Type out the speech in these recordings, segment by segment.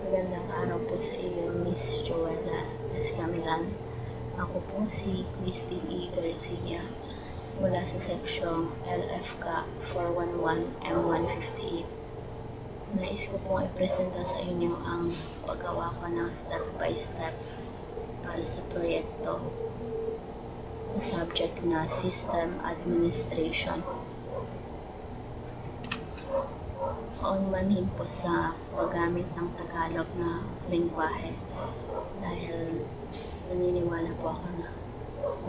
Magandang araw po sa iyo, Miss Joella Escamilan. Ako po si Christine E. Garcia mula sa seksyong LFK 411M158. Nais ko pong ipresenta sa inyo ang paggawa ko ng step-by-step para sa proyekto na subject na System Administration. Kaunmanhin po sa paggamit ng Tagalog na lengguwahe dahil naniniwala po ako na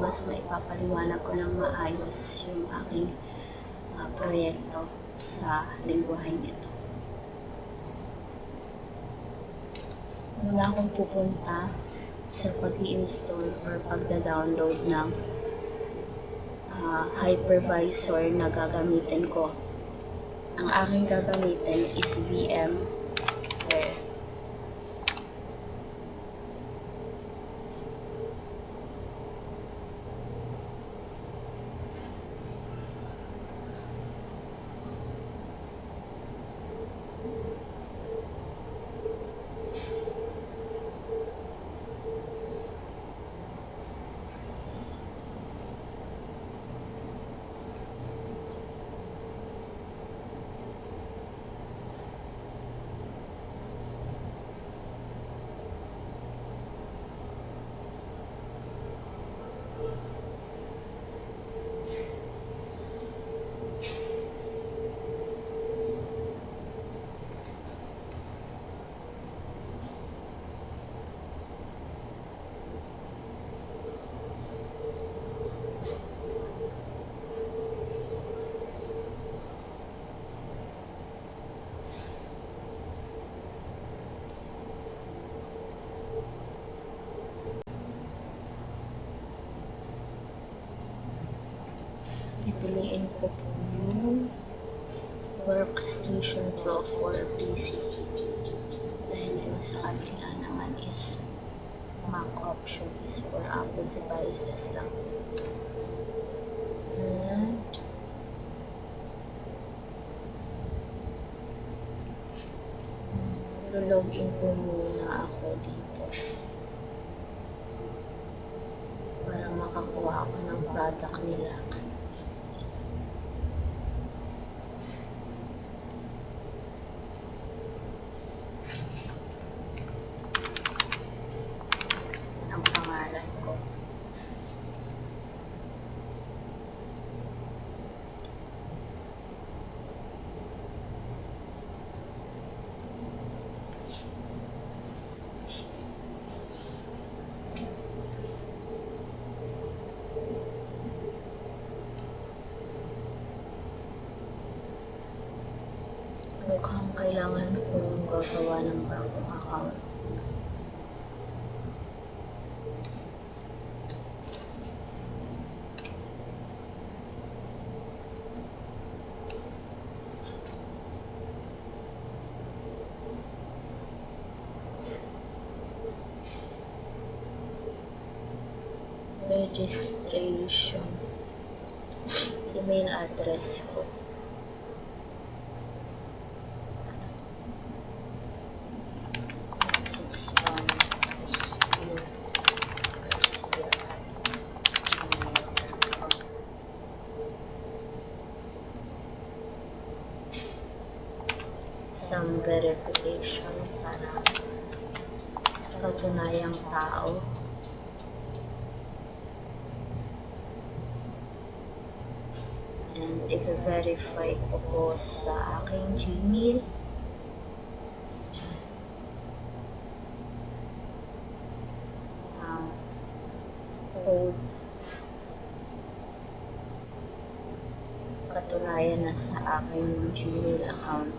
mas maipapaliwanag ko ng maayos yung aking proyekto sa lengguwaheng ito. Mula akong pupunta sa pag-i-install or pagda-download ng hypervisor na gagamitin ko. Ang aking gagamitin is VMware. Pipiliin ko po yung Workstation Pro for PC dahil yung sa kanila naman is Mac option is for Apple devices lang. And login po muna ako dito para makakuha ako ng product nila. Ang pangalan ko. Mukhang kailangan kong gagawa ng bagong account. Registration. Email address ko. Some verification para patunayang tao. And i-verify ko po sa aking Gmail. Code. Katunayan na sa aking Gmail account.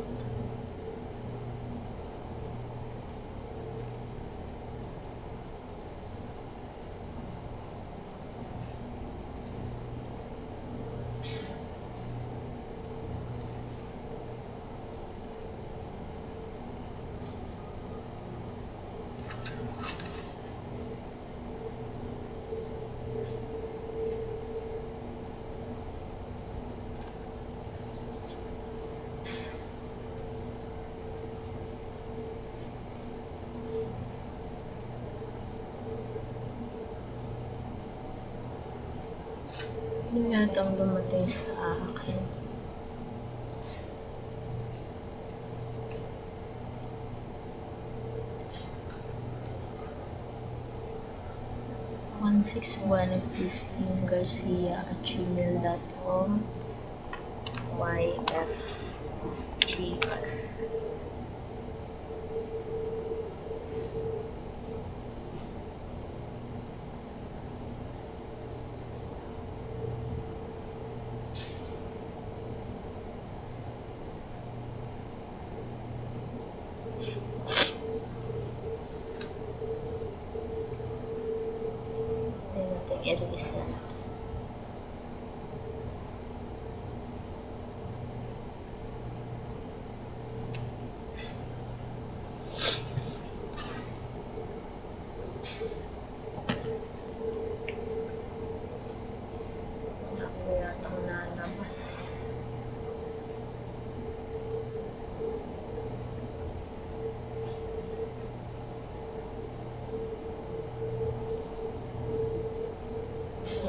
yatang dumating sa akin. Garcia@gmail.com YFGR. Erase yan. Wala ko yatang nalabas.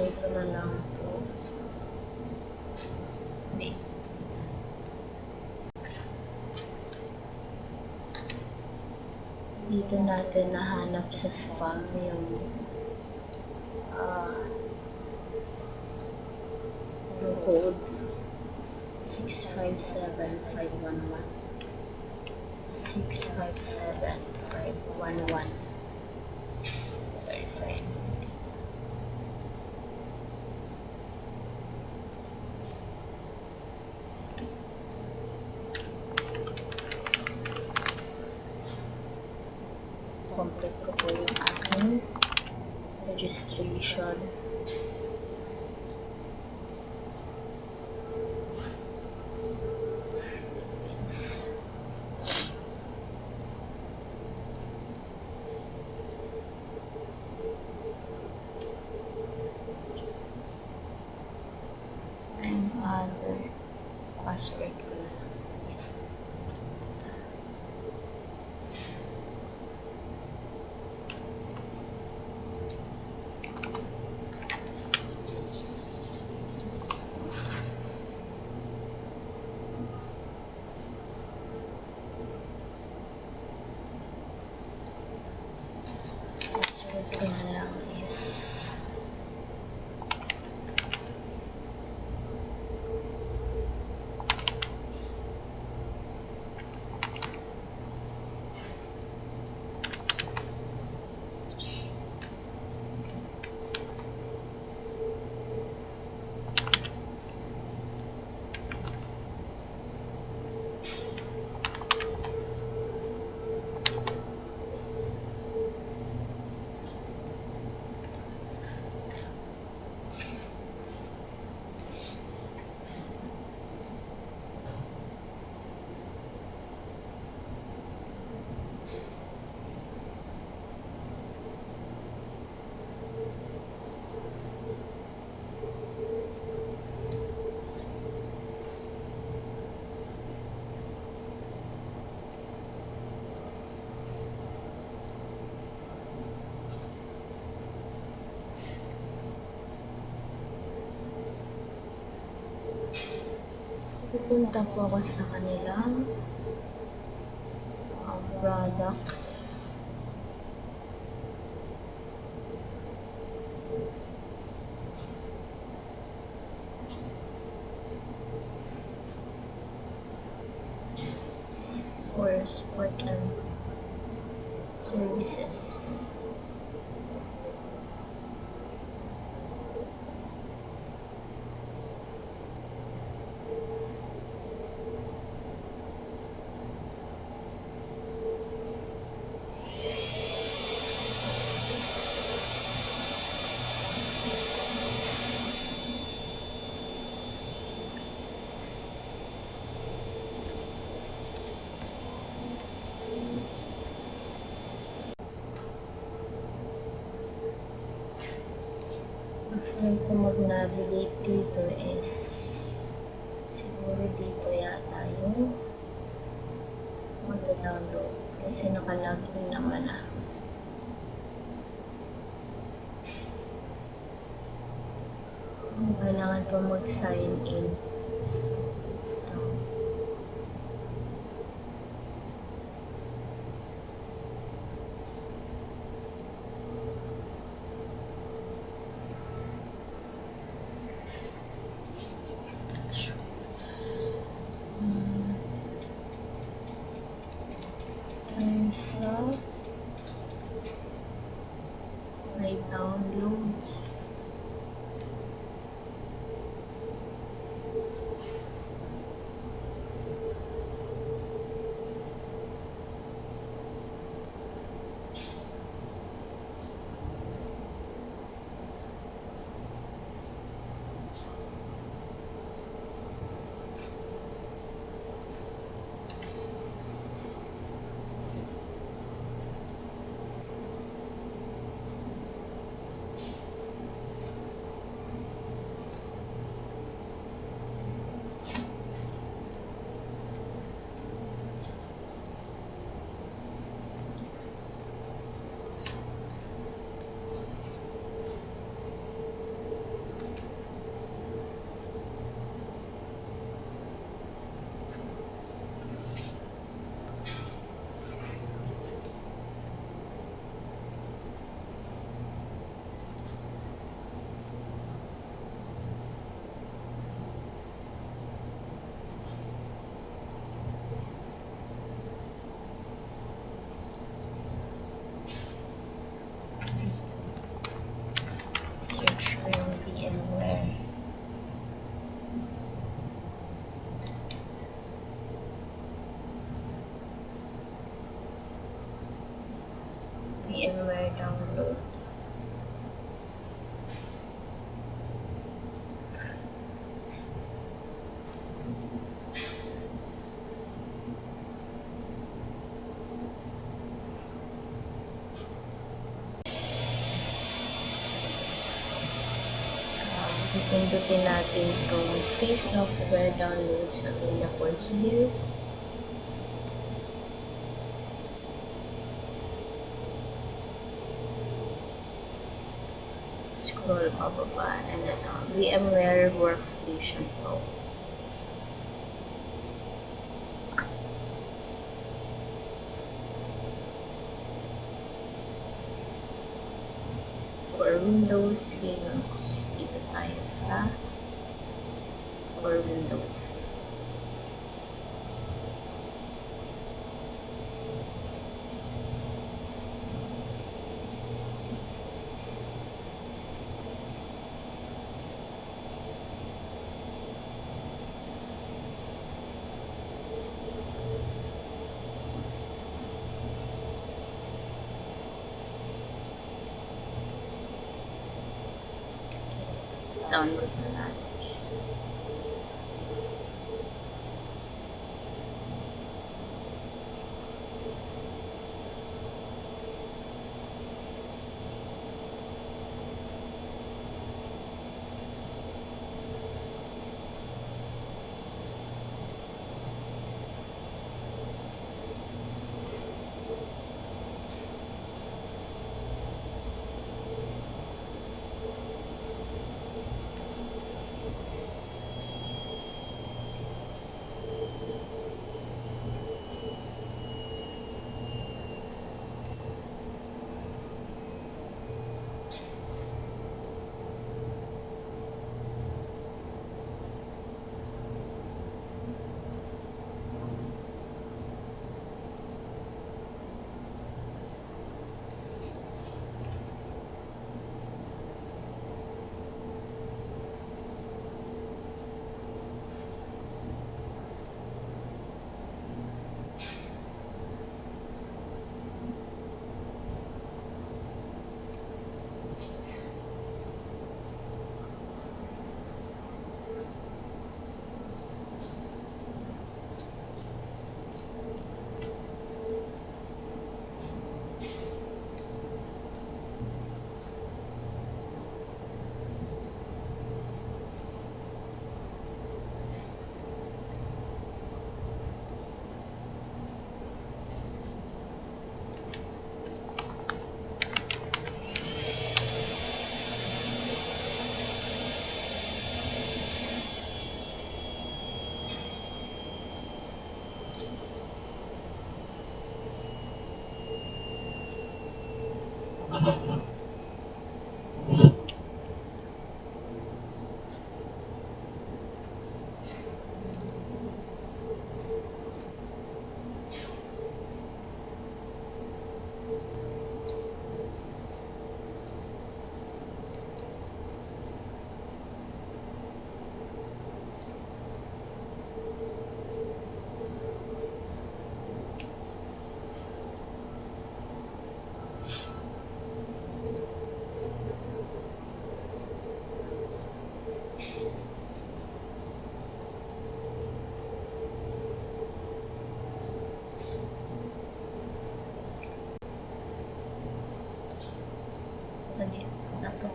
Ito na lang po. Wait. Dito natin nahanap sa spam yung code 657511 657511. Verify. Complete ko po yung aking registration. And other password ko na. Yes. Password ko na lang is pupunta po ako sa kanilang products. For support and services. After ko mag-navigate dito is siguro dito yata yung mag-download kasi nakalagin naman na. Kailangan po mag-sign in. Ito. Terms of my downloads. Search ko yung VMware. VMware download. Pindutin natin itong free software downloads available here. Scroll pababa and ito, VMware Workstation Pro. For Windows, Linux, dito tayo sa for Windows. Download na natin.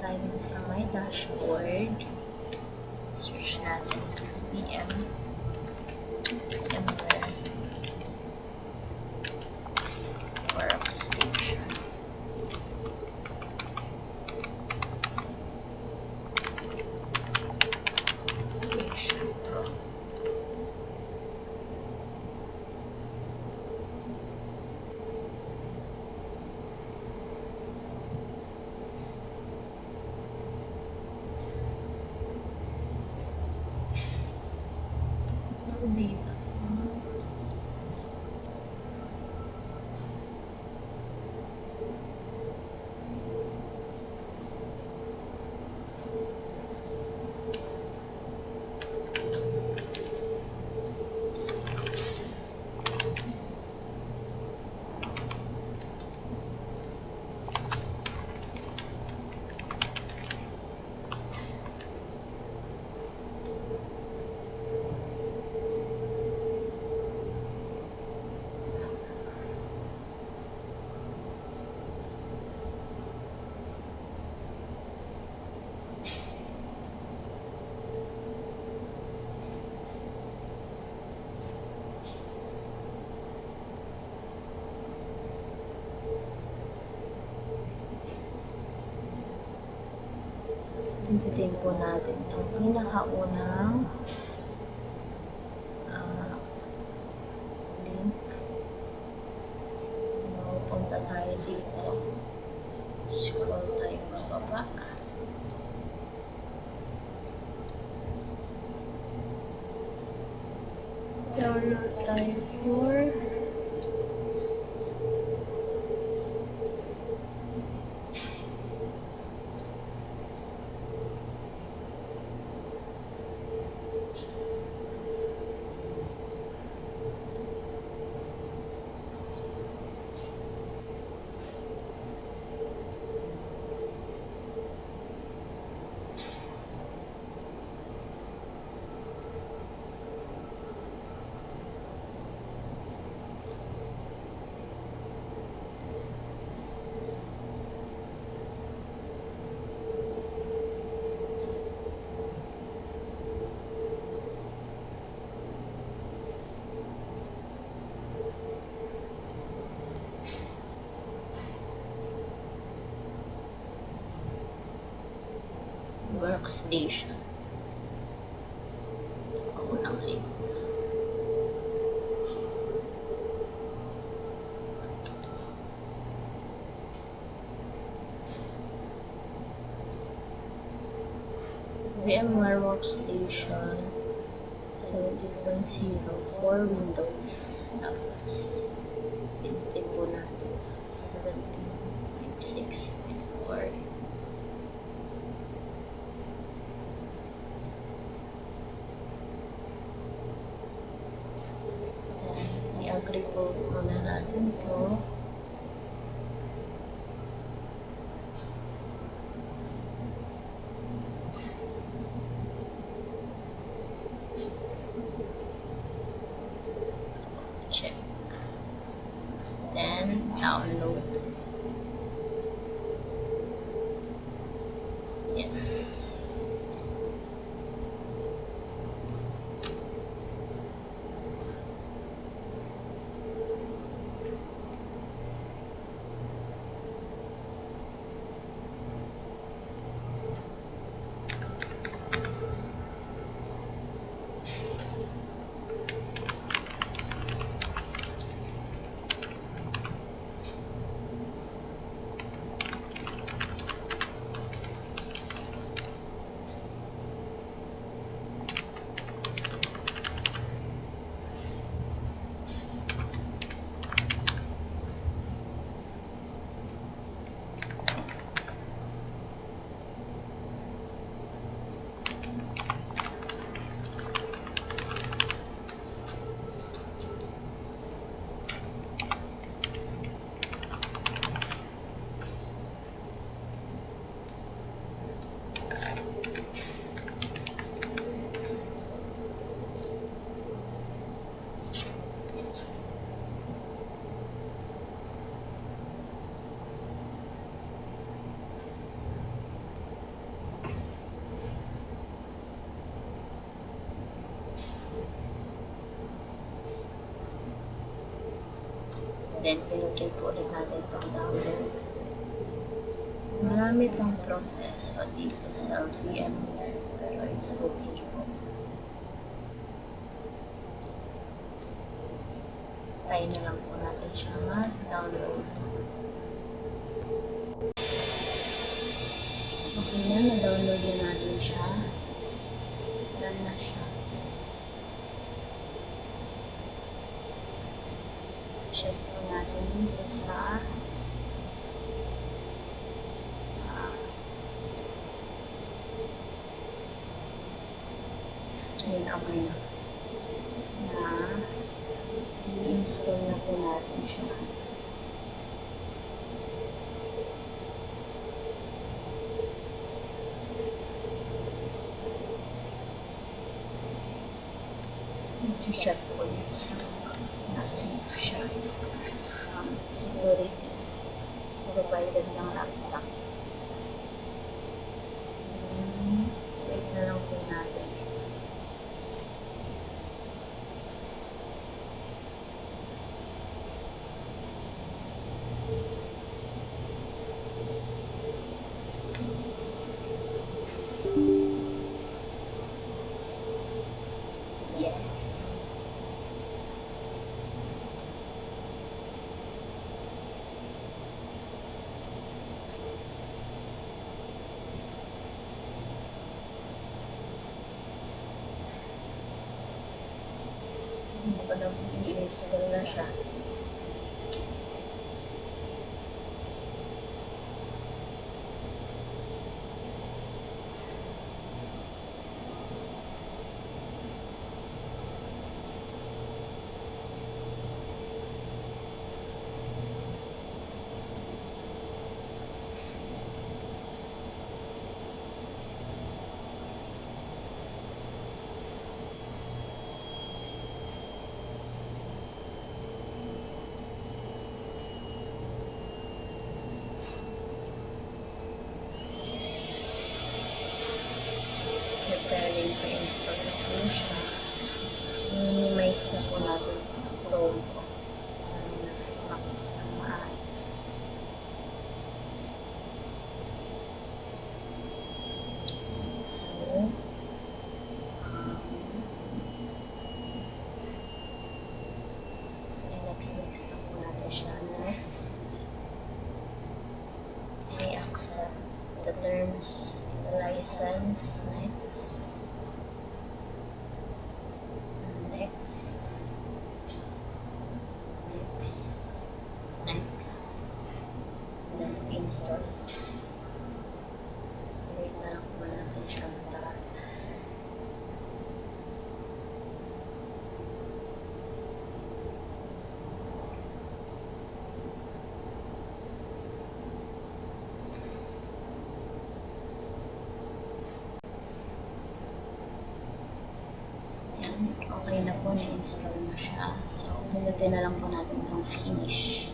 tayo sa my dashboard. Search natin VMware Workstation. Station Pro. Dito. Pindutin po natin itong pinakaunang link. Punta tayo dito. Scroll tayo pababa. Download tayo for Workstation. Unang link. VMware Workstation 17.0 for Windows. Tapos pindutin po natin 17.6.4. I-agree po muna natin ito. Check. Then, download. Yes. Then, pinutin po ulit natin itong download. Marami itong proseso dito sa VMware, pero it's okay po. Try na lang po natin siya mag-download. Okay na, na-download na natin siya. Done na siya. Check po natin dito sa ayun, okay na i-install na po natin siya. I-check po ulit sa na-save siya. Security provided ng laptop. Wait na lang po natin. Yes. Hindi pa na i-install na siya. Preparing to install na po siya. Minimize na po natin ang Chrome ko. Mas maayos. So, next na po natin siya. Next. I accept the terms, the license. Next. Then install. Wait na lang po natin siya matapos. Okay na po, na-install na siya. So, pinutin na lang po natin itong finish.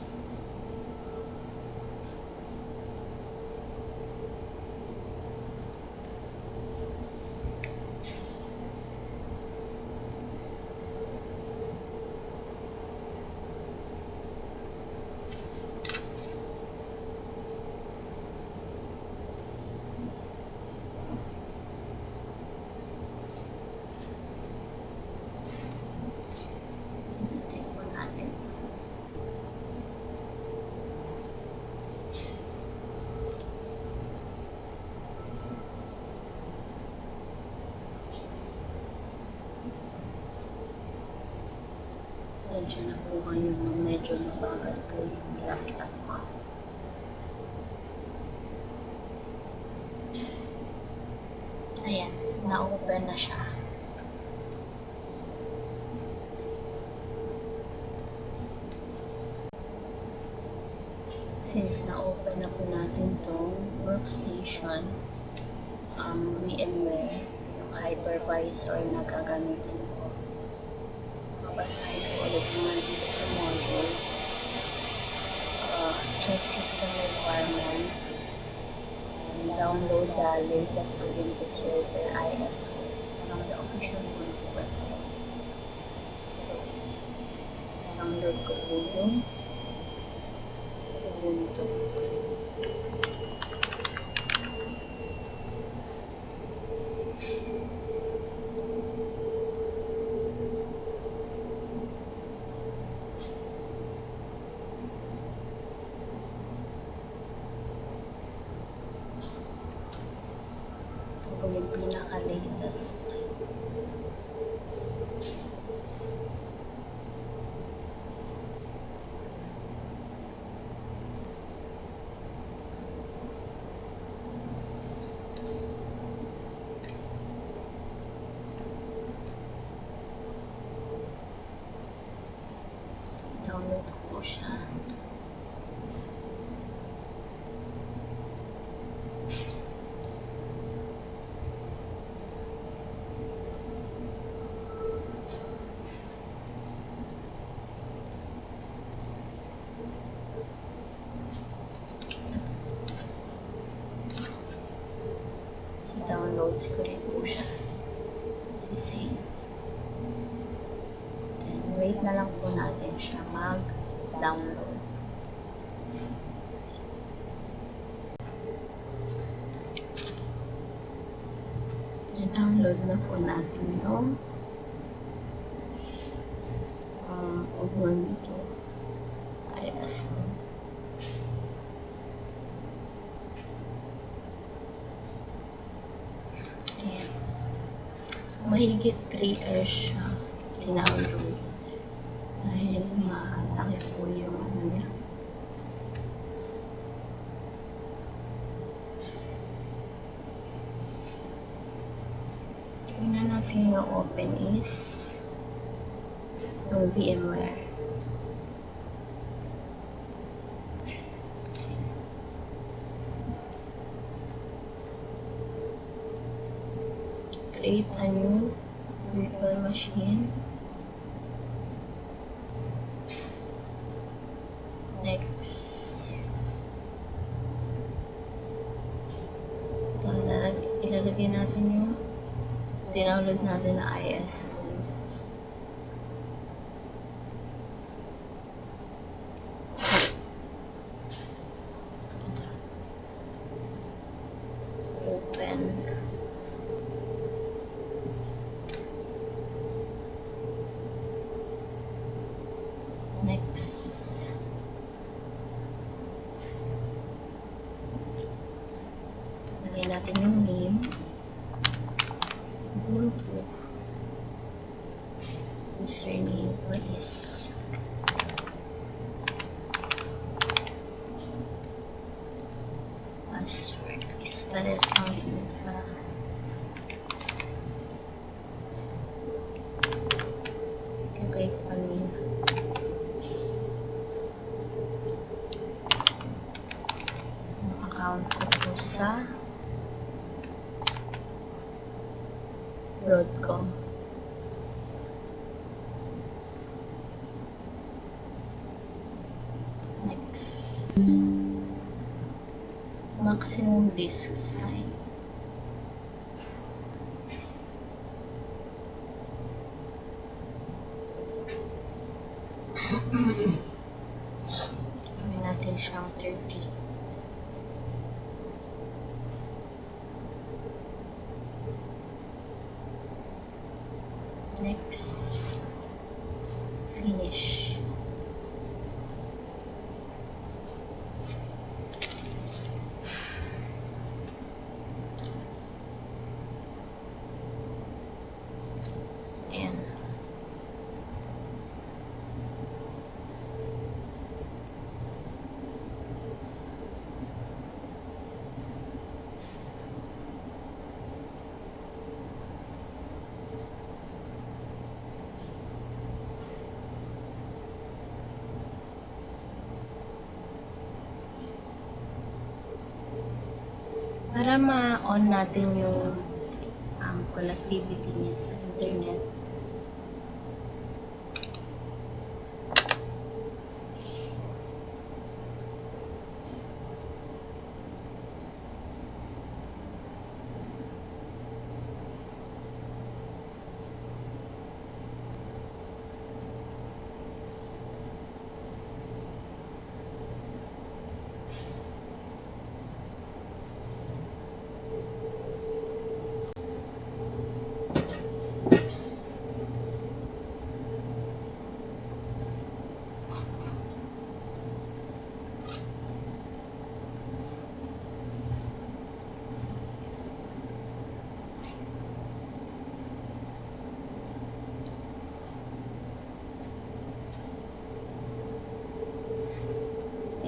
Pasensya na po kayo, medyo mabagal po yung laptop ko. Ayan, na-open na siya. Since na-open na po natin itong workstation, VMware, yung hypervisor na gagamitin ko. Babasahin ko ulit naman dito sa module. Check system requirements. Download the latest Ubuntu server ISO from the official Ubuntu website. So, download ko po yung downloads ko rin po siya. Kasi, then wait na lang po natin siya mag-download. I-download na po natin yung Ubuntu ISO. Ayan. Mahigit 3 hours siya download dahil malaki po yung ano niya. Tingnan natin yung open is yung VMware. Create a new virtual machine. Next. Ito, ilalagay natin yung download natin na ISO. Open. Next. Lagyan natin yung name. Ubuntu. Username is password is pares lang din sa okay kanina. Yung account ko po sa Broadcom. Next. Maximum disk size. Gawin natin siyang 30. Next. Finish. Ayan. Para ma-on natin yung connectivity niya sa internet,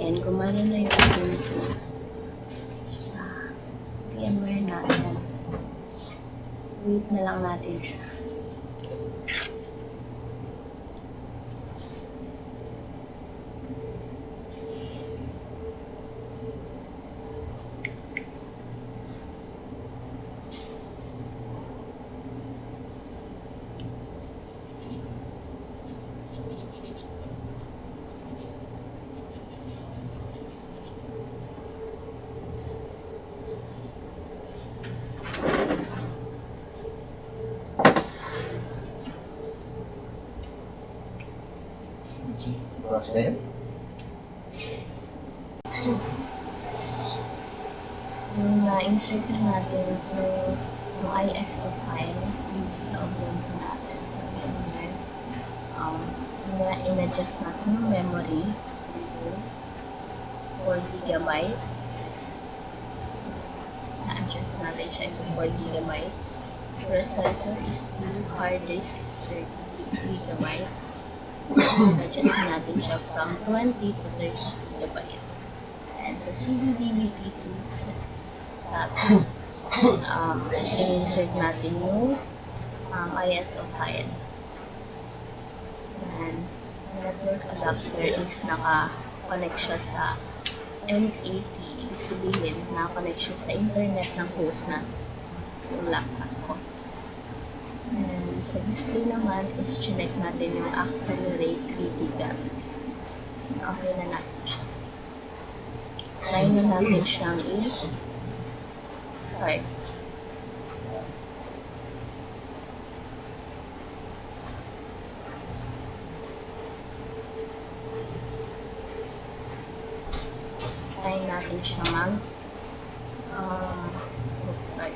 and gumana na yung Ubuntu sa VMware natin. Wait na lang natin siya. ngayon? Yung na-insert na natin yung ISO file sa Ubuntu natin sa VMware. In-adjust natin yung memory to 4 gigabytes. Na-adjust natin siya to 4 gigabytes. Processor is 2, hard disk is 30 gigabytes. Na-adjust natin siya from 20 to 30 gigabytes. And sa CD-DVD2 sa atin, in-insert natin yung ISO file. And sa network adapter is naka-connect siya sa NAT. Ibig sabihin, naka-connect siya sa internet ng host na yung laptop ko. And sa display naman is chinek natin yung accelerate 3 gigabits. Okay na natin siya. Try na natin siyang i-start. Try natin siyang start.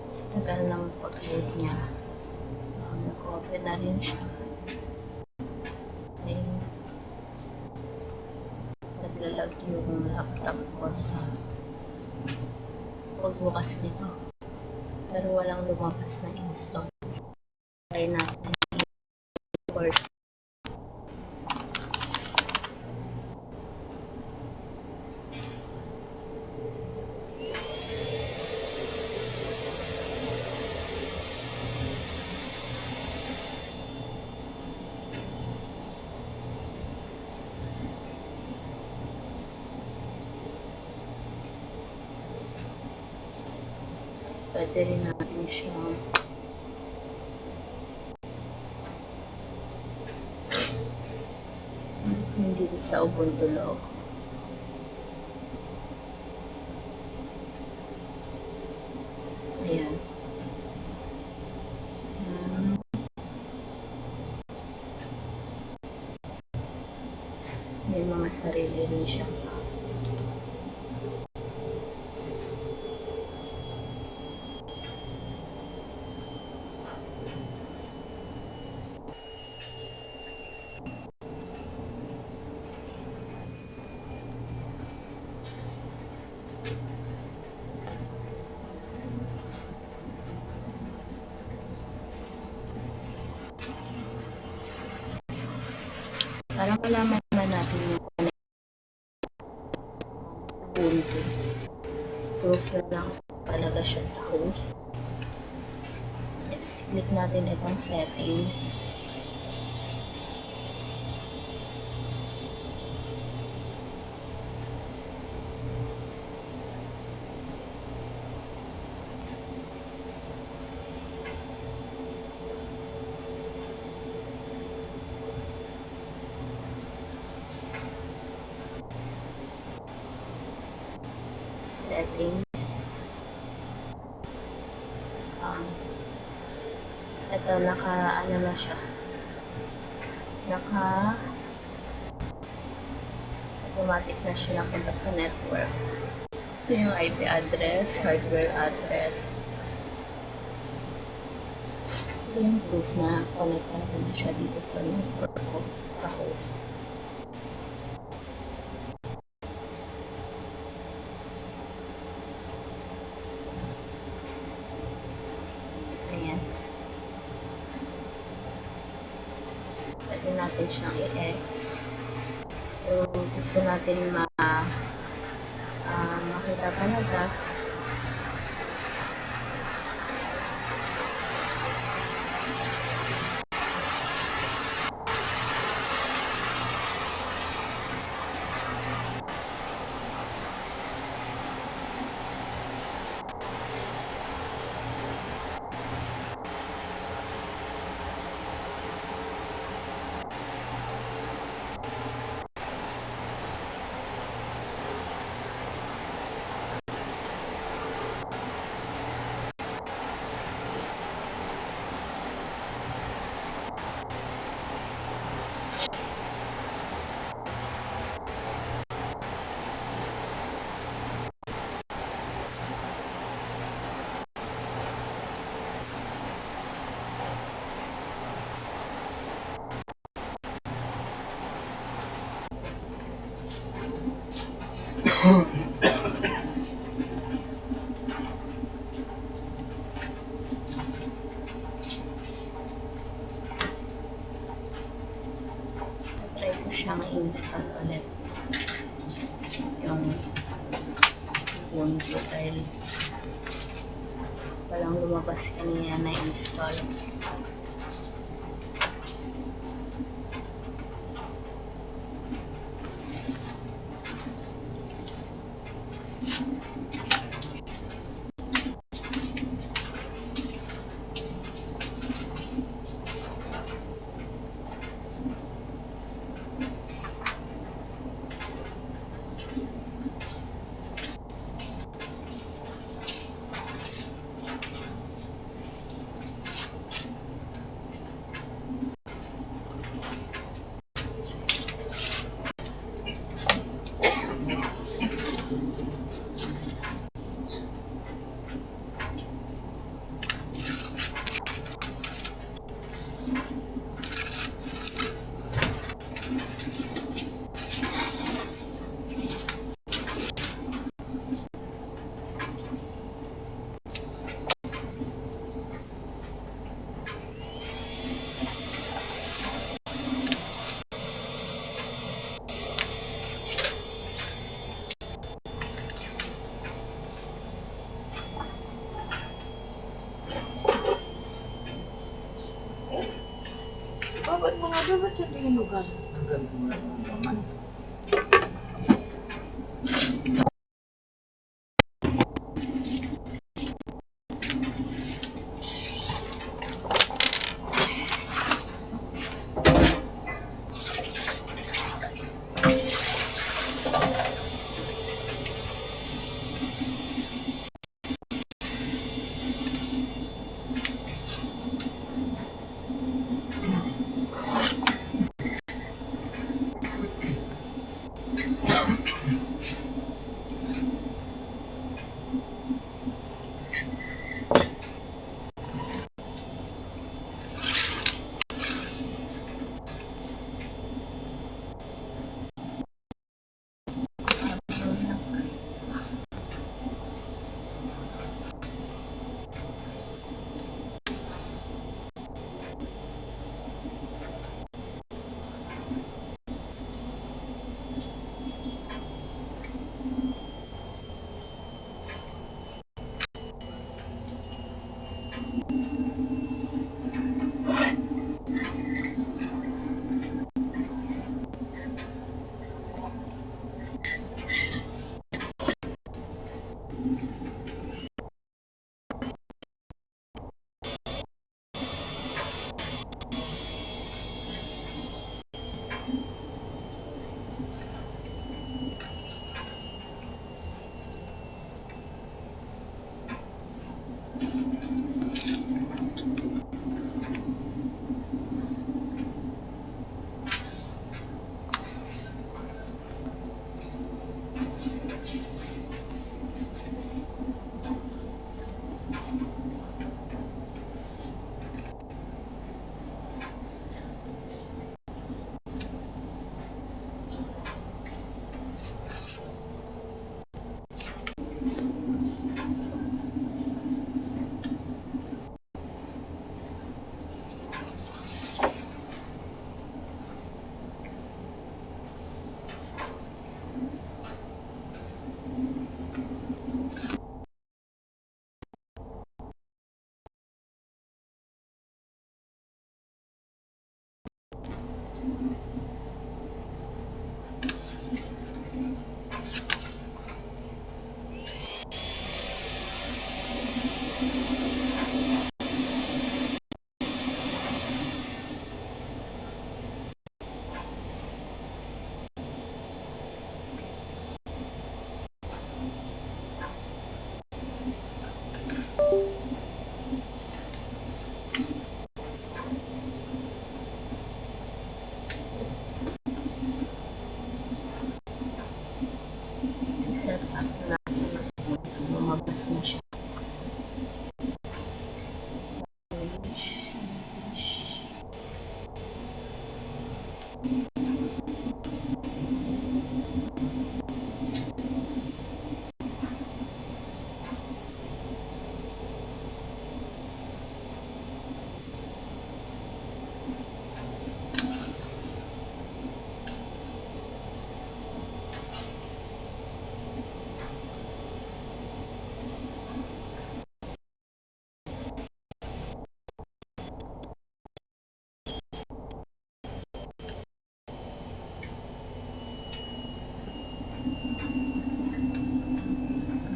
Sa tagal ng pag-load niya, nag-open na rin siya. Ay, naglalag yung laptop ko sa pagbukas nito. Pero walang lumabas na install. Try natin i-force. Pwede rin natin siyang hindi sa Ubuntu log. Ayan. May mga sarili rin siya. Para malaman naman natin yung Ubuntu. Proof na lang talaga siya sa host. Yes, click natin itong settings. Settings. Ito, ano na siya. Automatic na siya napunta sa network. Ito yung IP address, hardware address. Ito yung proof na connected na siya dito sa network ko, sa host. pwede natin siyang i-X. Kung gusto natin makita talaga, try ko siyang i-install ulit yung Ubuntu dahil walang lumabas kanina na install. Ba't mga dapat siya pinugasan? Hanggang mula ng naman.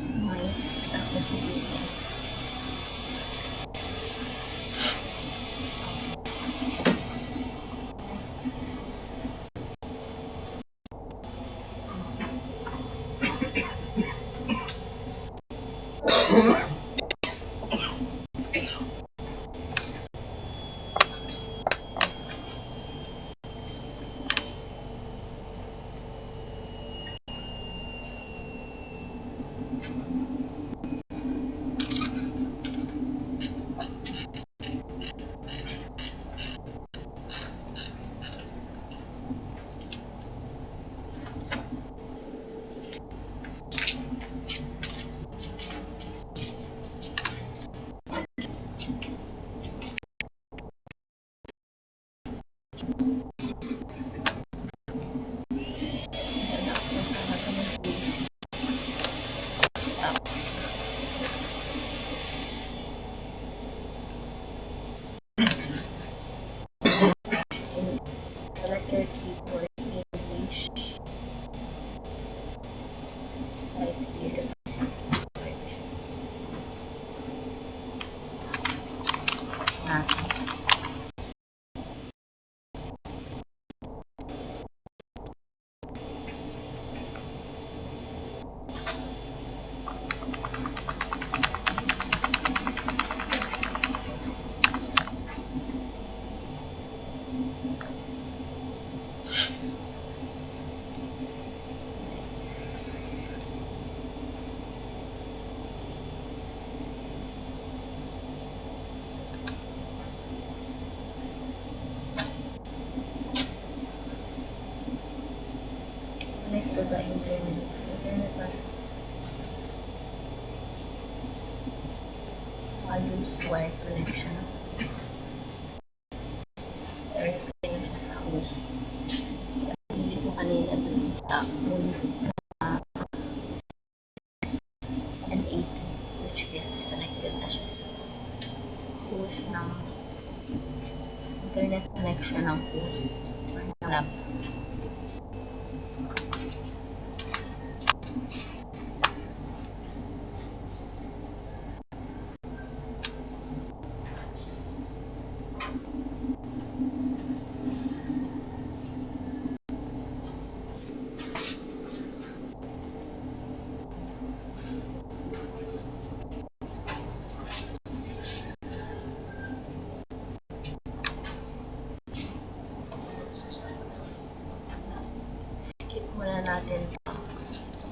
Customize accessibility. Select your keyboard English. Type here the password. Press natin. Connect to the internet. Use wired connection. Direct connection sa host. Hindi ko kanina dun sa N80 which gets connected na siya. Host ng internet connection ng host or ng lab. Skip muna natin to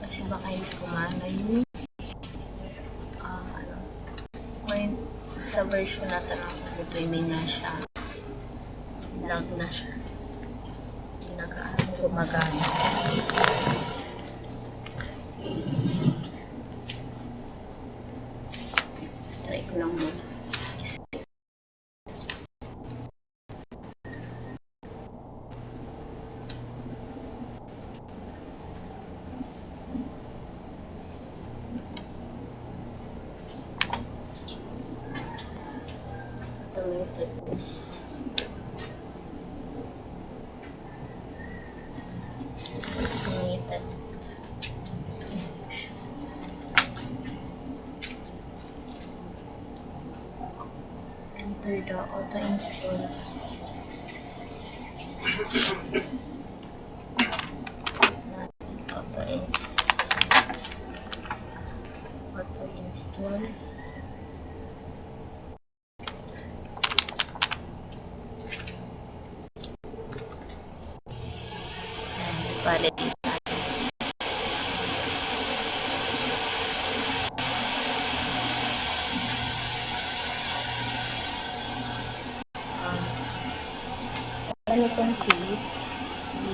kasi baka hindi kumana yung may sa version na ito ng photo hindi na siya lag na siya hindi na gaano gumagana. Try ko lang muna. Automated list. Automated. Enter the auto install. Auto install. Validate. Sa ganitong case, Kasi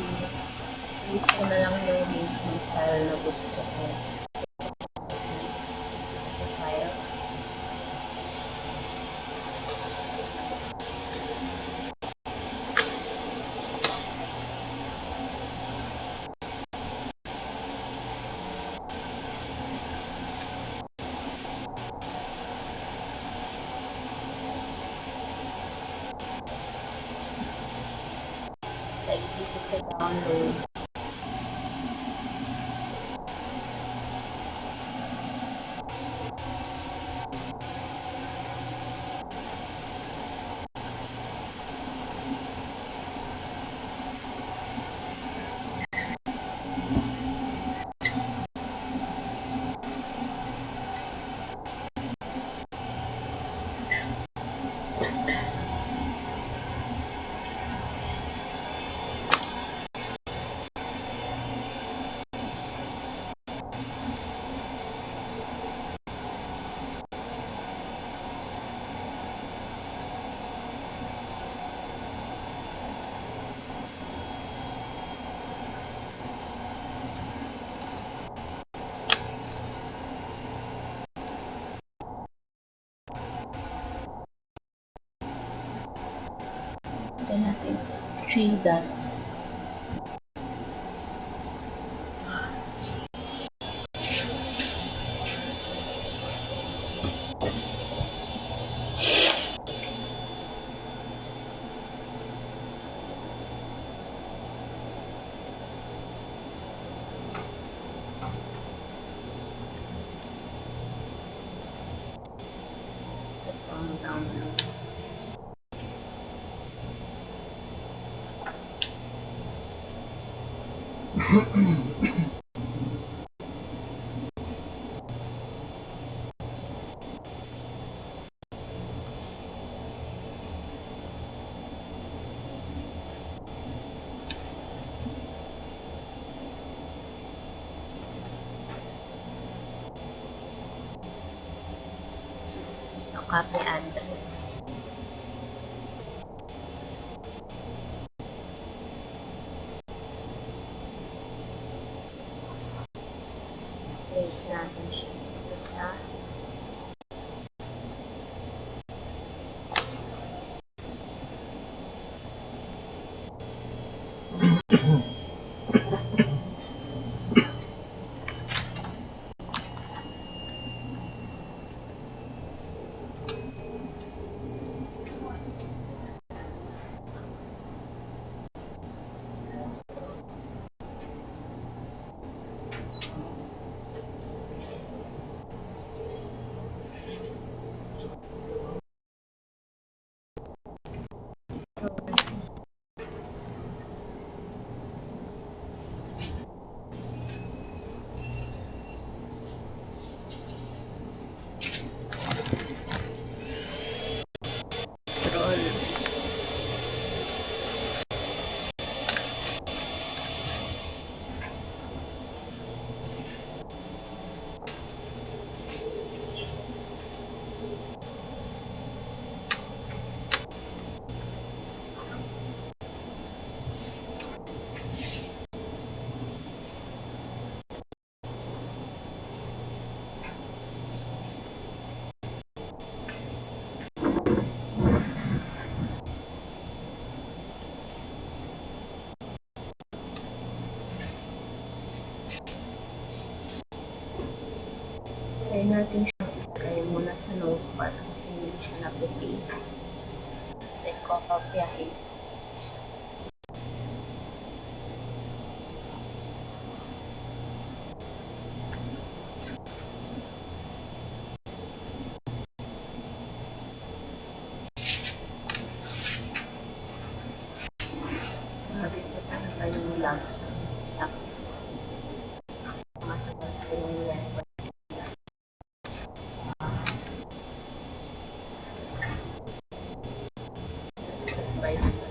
ilis ko na lang yung link ng file na gusto ko. Kasi files. Like dito sa downloads. Ito natin 3 dots. Ito ang downloads. Copy address. Paste natin siya dito sa control. Try natin siya i-try muna sa notepad kasi hindi siya napipaste. Then kokopyahin. Sabi ko talaga yung lag. Matagal ko yung level. Step by step.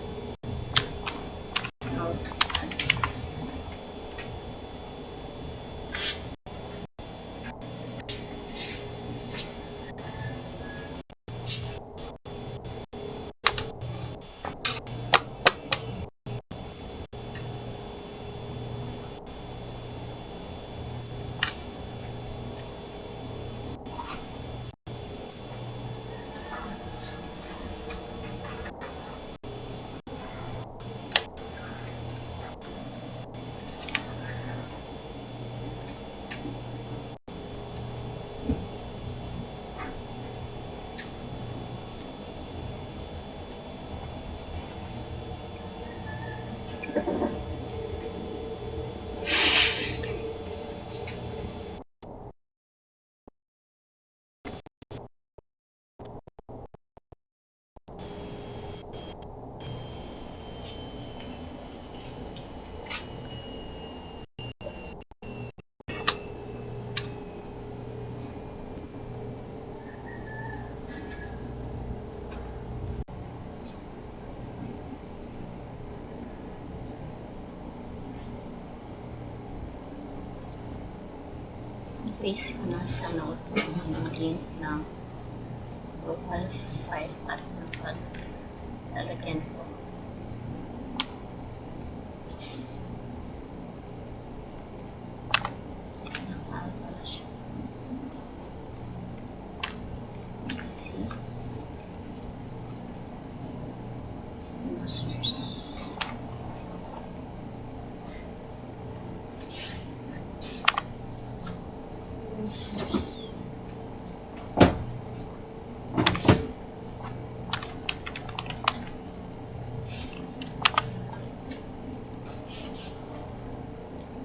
Paste ko na sa notebook yung link ng profile file at lalagyan ko. Nakahal pala siya. See? Users.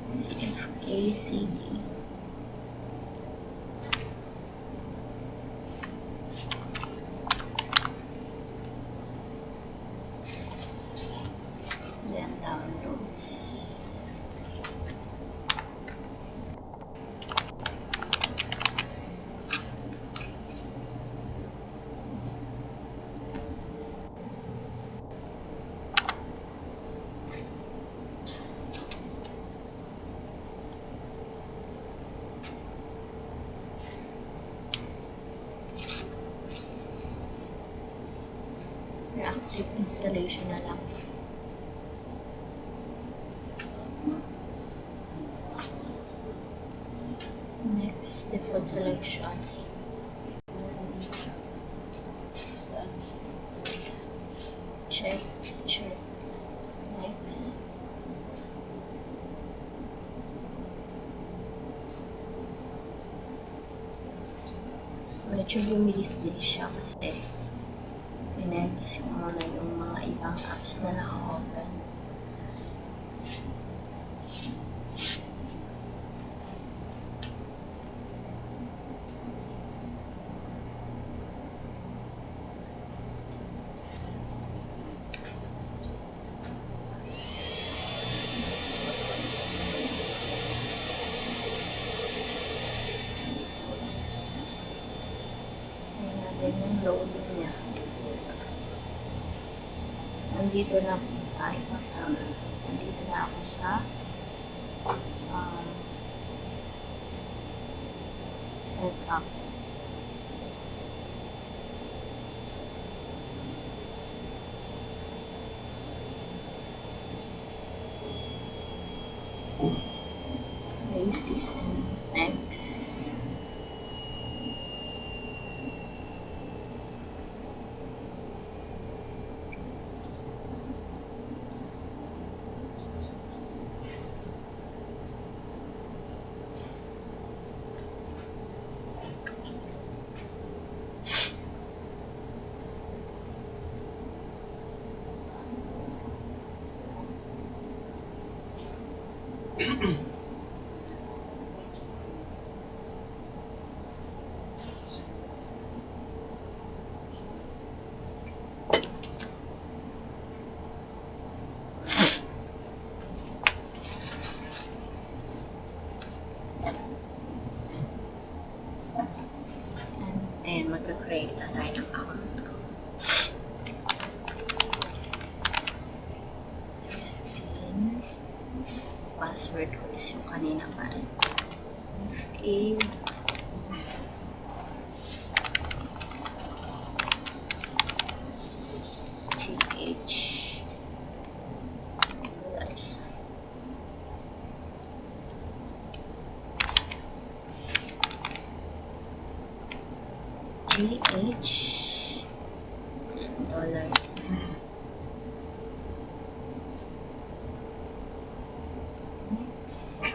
CFACD. Then downloads. Reactive installation na lang. Next, default selection. Check. Next. Medyo bumilis-bilis siya kasi pinagis ko muna yung mga ibang apps na naka-open. Ayan yung loading niya. Nandito na ako sa setup. Race season. Next. And magka-create na tayo ng account ko. Password ko is yung kanina pa rin. FA GH GH dollars. Next,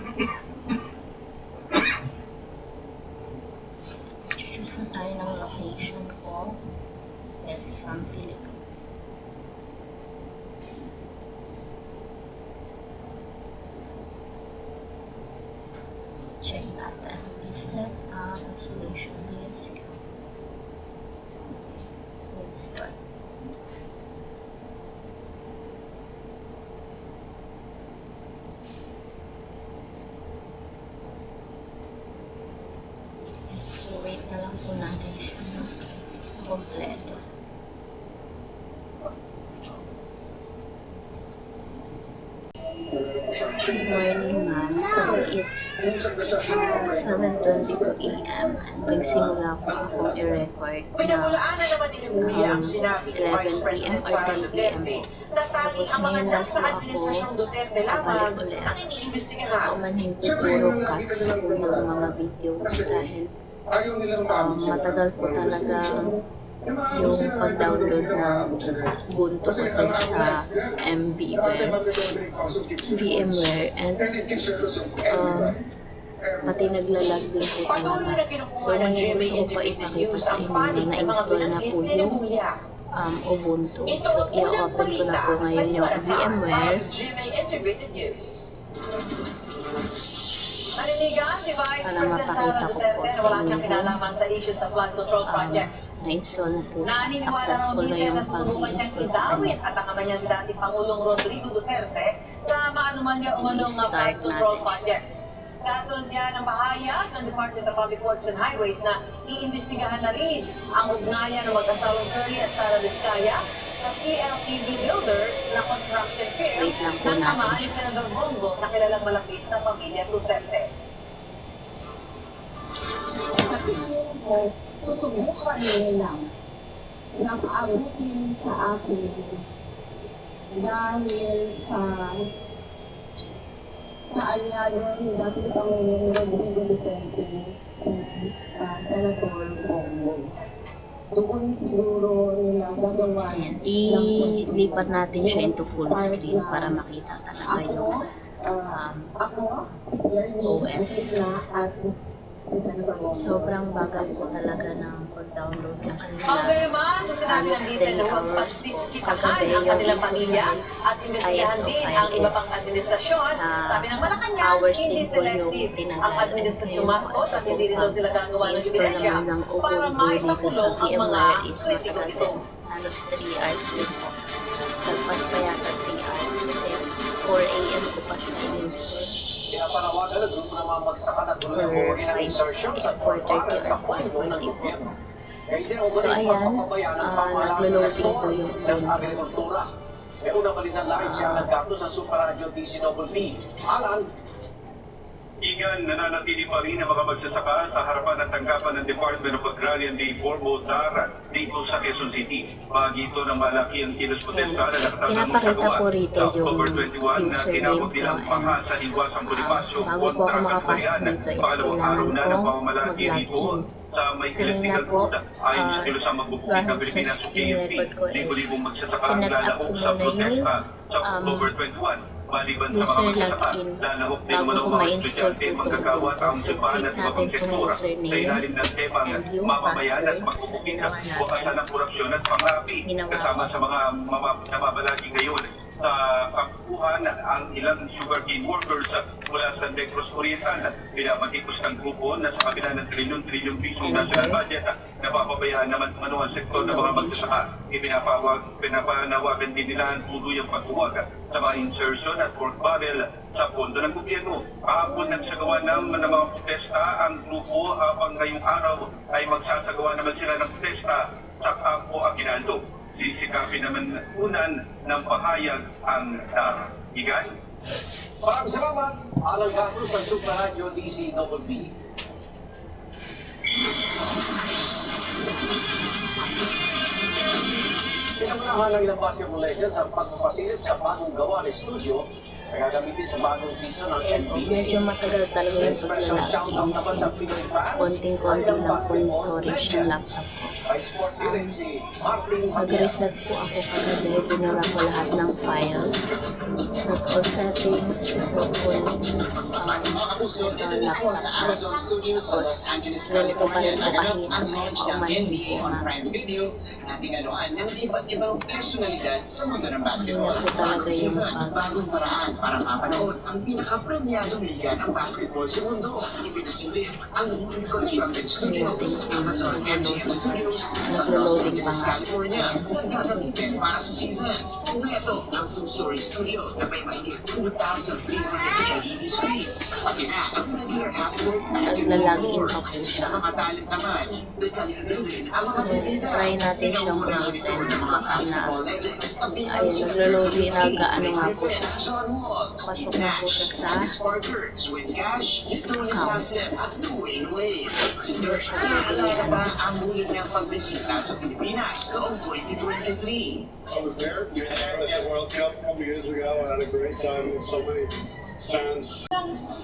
choose na tayo ng location ko. Yes, from Philippines. check natin. Set up installation disk. Let's start. So, wait na lang po natin siya na kompleto. Good morning, ma'am. So, it's 7:22 a.m. and nagsimula po akong i-record na Pinamulaanan naman ni Luya ang sinabi ni 11 Vice p.m. President or Sara 10 p.m. Duterte na tanging ang mga Tapos ngayon nasa lang po administrasyong Duterte lamang babalik ulit. ang iniimbestigahan. Umanhin ko puro cuts po yung mga videos dahil matagal po talaga yung pag-download ng Ubuntu ko dun sa VMware and pati naglalag din po Patuloy talaga. na kinukuha So ng ngayon GMA gusto ko pa Integrated ipakita News sa ang inyo panig na ng mga na-install na binanggit po ni yung Luya. Ubuntu. Ito So ang unang i-open ko na balita po sa ngayon yung Ibarra para VMware. sa GMA Integrated News. Naninigan ni Vice Para President Sara mapakita ko po Duterte sa na wala inyo siyang kinalaman sa issue sa flood control projects. Na-install na po siya. Naniniwala raw Successful na minsan yung na susubukan siyang pag-install sa idawit kanya. at ang ama niya si dating Pangulong Rodrigo Duterte sa maanuman niya umanong mga I-start flood control natin. projects. Kasunod niya ng bahayag ng Department of Public Works and Highways na iimbestigahan na rin ang ugnayan ng mag-asawang Curly at Sara Vizcaya sa CLTV Builders na construction firm Wait lang po ng ama natin ni siya. Senador Bongo na kilalang malapit sa pamilya Duterte. Sa tingin ko, susubukan nila na paabutin sa akin dahil sa kaanyado ni dating Pangulong Rodrigo Duterte si Senator Bongo. Doon siguro nila gagawa Ayan, ilipat natin siya into full screen para makita talaga yung ako, si Pierre OS. at si Senator Bongo. sobrang bagal po talaga ng pag-download ng kanila. Problema sa sinabi ng Halos Diesel 3 na huwag hours po. pagdiskitahan Kagabi ang yung kanilang ISO pamilya at imbestigahan ISO din file ang iba is, pang administrasyon. Sabi ng Malacanang, hours hindi din po yung selective tinanggal. ang administrasyong Ngayon po, Marcos at ito hindi rin po, daw sila gagawa ng install ebidensya naman ng para Ubuntu dito sa maipakulong ang mga VMware is kritikong matagal ito. din. Halos 3 hours din po. Lagpas pa yata 3 hours kasi 4 a.m. ko pa siya in-install. Pinapanawagan ng grupo ng mga magsaka na tuloy ang buwagin ng insertion sa 4:30 sa or pondo ng 4:40 po. gobyerno. Kaya din ang So umaling ayan, pagpapabayaan ng pangmalakang naglo-loading po sektor yung ng phone. agrikultura. May unang balitan live siya nagkato sa Super Radio DCWP. Alan, Igan, nananatili pa rin ang mga magsasaka sa harapan ng tanggapan ng Department of Agrarian Labor Motar dito sa Quezon City. Bahagi ito ng malaki ang kilos protesta na nakatatang Pinapakita ko rito sa yung October 21 na username tinawag ko nilang and paha sa Iwasang Bonifacio bago po ako kontra sa makapasok Korean. dito is Pangalawang araw kailangan na ng kong pamamalaki dito mag-login. sa may Kanina Celestial po, Food. Ayon sa kilos ang magbubuking ng dahil sa Pilipinas o screen KFP, record ko is libo-libong magsasaka ang sinag-up lalahok ko sa muna yung protesta sa October 21. Maliban sa user mga magsasaka, login lalahok din bago naman ko ang mga ma-install estudyante, po itong manggagawa at Ubuntu. ang So, simbahan click at iba pang natin itong sektora sa username ilalim ng temang and yung mamamayan at password. magpupukit at Ginawa bukasan ng korupsyon at pangapi Ginawa kasama ko. sa mga namamalagi ngayon sa pagkuhan ang ilang sugarcane workers mula sa Negros Oriental. Pinapatikos ng grupo na sa kabila ng trilyon-trilyong pisong national budget napapabayaan naman ang sektor ng mga magsasaka. Pinapanawagan din nila ang tuluyang paghuwag sa mga insertion at pork barrel sa pondo ng gobyerno. Kahapon nagsagawa ng mga protesta ang grupo habang ngayong araw ay magsasagawa naman sila ng protesta sa Campo Aguinaldo. Sisikapin naman unan ng pahayag ang DARA. Igan? maraming salamat. Alan Gato sa Super Radio DCWP. Pinamanahan ng ilang basketball legends ang pagpapasilip sa bagong gawa ng studio na gagamitin sa bagong season ng Ayan po, NBA. medyo matagal talaga yung Special shoutout paglalagin naman sa since Pinoy fans. konting-konti lang po yung storage ng laptop ko. Vice Sports rin si Martin Javier. Mag-reset po ako kagabi. Binura ko lahat ng files. Reset all settings. Reset all Mga kapuso, dito mismo sa Amazon Studios sa Los Angeles, California, naganap ang launch ng NBA on Prime Video na tinaluan ng iba't ibang personalidad sa mundo ng basketball. Bago season, bagong paraan para mapanood ang pinaka-premiadong liga ng basketball sa mundo. Ipinasilip ang newly constructed studio sa Amazon MGM Studios sa Los Angeles, California na gagamitin para sa season. Kompleto ang two-story studio na may mahigit 2,300 LED screens. Pati na ang regular half-court basketball court. Sa kamatalim naman, detalye rin ang mga bibida. Try natin siyang gamitin. Baka na. Ayun, naglo-loading. Nag-ano nga po siya. Pasok na po siya sa account. Naalala ba ang huli niyang pagbisita sa Pilipinas noong 2023? I was there. We had the World Cup a couple years ago. I had a great time with so many fans.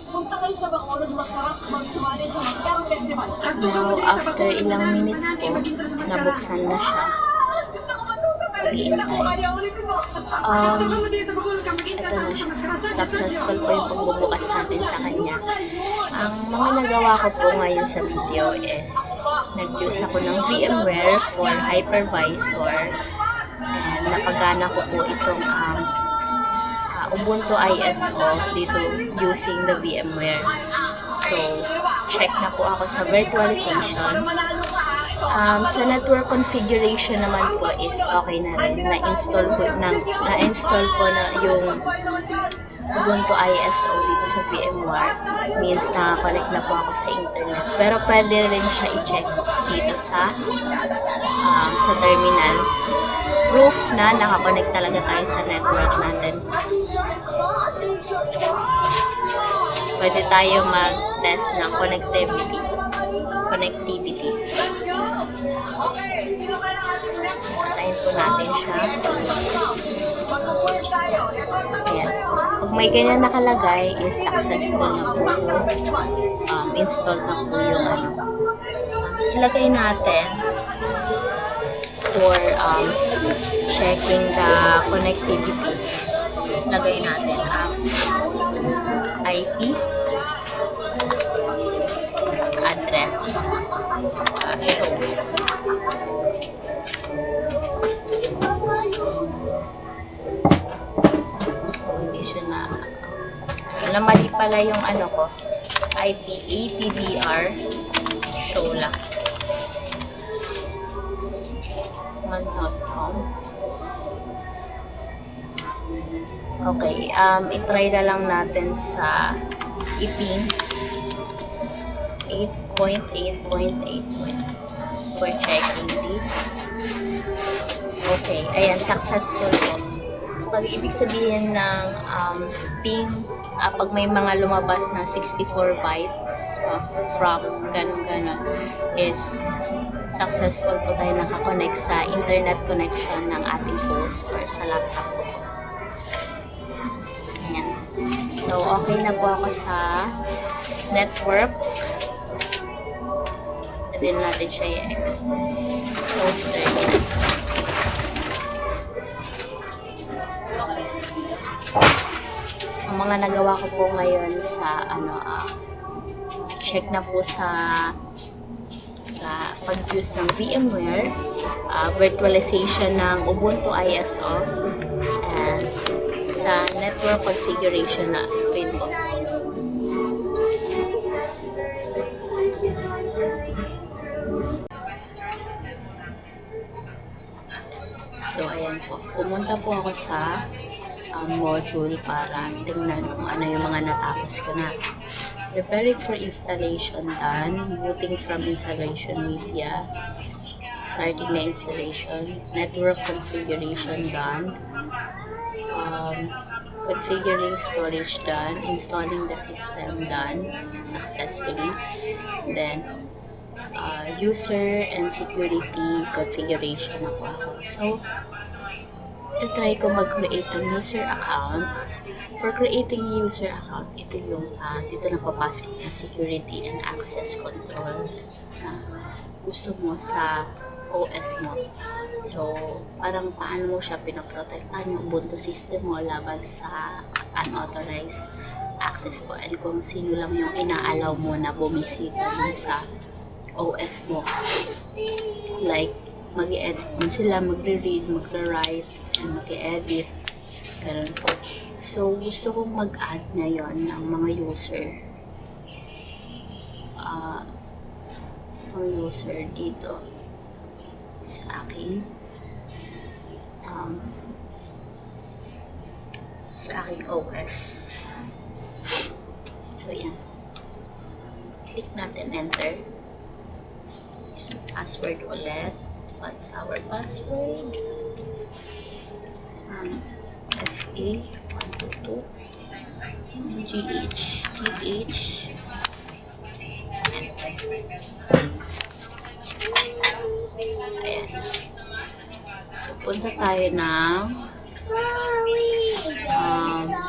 Punta kayo sa Bacolod, masarap magsumali sa Mascarong Festival. Now, after ilang minutes po, nabuksan na siya. Gusto ko matuto, pero hindi ko na kung kaya ulitin mo. Ito na siya. Successful po yung pagbubukas natin sa kanya. Ang mga nagawa ko po ngayon sa video is nag-use ako ng VMware for hypervisor. And napagana ko po itong Ubuntu ISO dito using the VMware. So, check na po ako sa virtualization. Sa network configuration naman po is okay na rin. Na-install po na yung Ubuntu ISO dito sa VMware. Means nakakonect na po ako sa internet. Pero pwede rin siya i-check dito sa terminal. Proof na nakakonect talaga tayo sa network natin. Pwede tayo mag-test ng connectivity. Atayin po natin siya. Ayan. Pag may ganyan nakalagay, is successful na po. Install na po yung ilagay natin for checking the connectivity. Lagay natin ang IP address. Show. Hindi siya na mali pala yung ano ko. IP ATBR show lang. .com. Okay, i-try na lang natin sa iping 8.8.8 for checking the okay, ayan, successful po. Pag ibig sabihin ng ping, pag may mga lumabas na 64 bytes from ganun is successful po tayo nakakonect sa internet connection ng ating host or sa laptop po. Ayan. So, okay na po ako sa network. Pwede natin siya i-close terminal. Ang mga nagawa ko po ngayon sa check na po sa pag-use ng VMware, virtualization ng Ubuntu ISO, and sa network configuration na rin po. So, ayan po. Pumunta po ako sa module para tingnan kung ano yung mga natapos ko na. Preparing for installation done. Booting from installation media. Starting na installation. Network configuration done. Configuring storage done. Installing the system done successfully. Then, user and security configuration na po ako. So, try ko mag-create ng user account. For creating a user account, ito yung dito na papasok yung security and access control. gusto mo sa OS mo. So, parang paano mo siya pinoprotektahan yung Ubuntu system mo laban sa unauthorized access po, and kung sino lang yung inaalaw mo na bumisita dun sa OS mo. Like, mag-edit din sila, magre-read, magre-write, and mag-edit. Ganun po. So, gusto kong mag-add ngayon ng mga user. Dito sa aking OS. So, yan. Click natin enter. Yan. Password ulit. What's our password? FA122 GH. Ayan. So, punta tayo ng show apps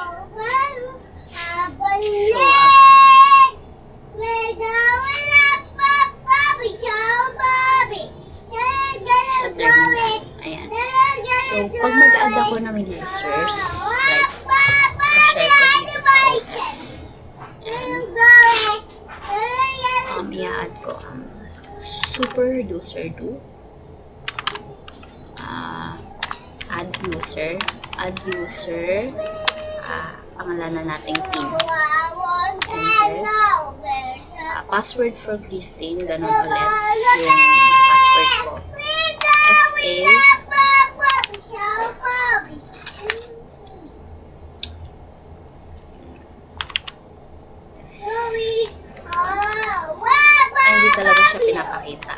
sa terminal. Ayan. So, pag mag-add ako ng users, like, ma-share ko dito sa OS. And, i-add ko ang super user do. Add user, pangalanan nating team. Enter. Password for Christine, ganun ulit yung password ko. FA. Hindi talaga siya pinapakita.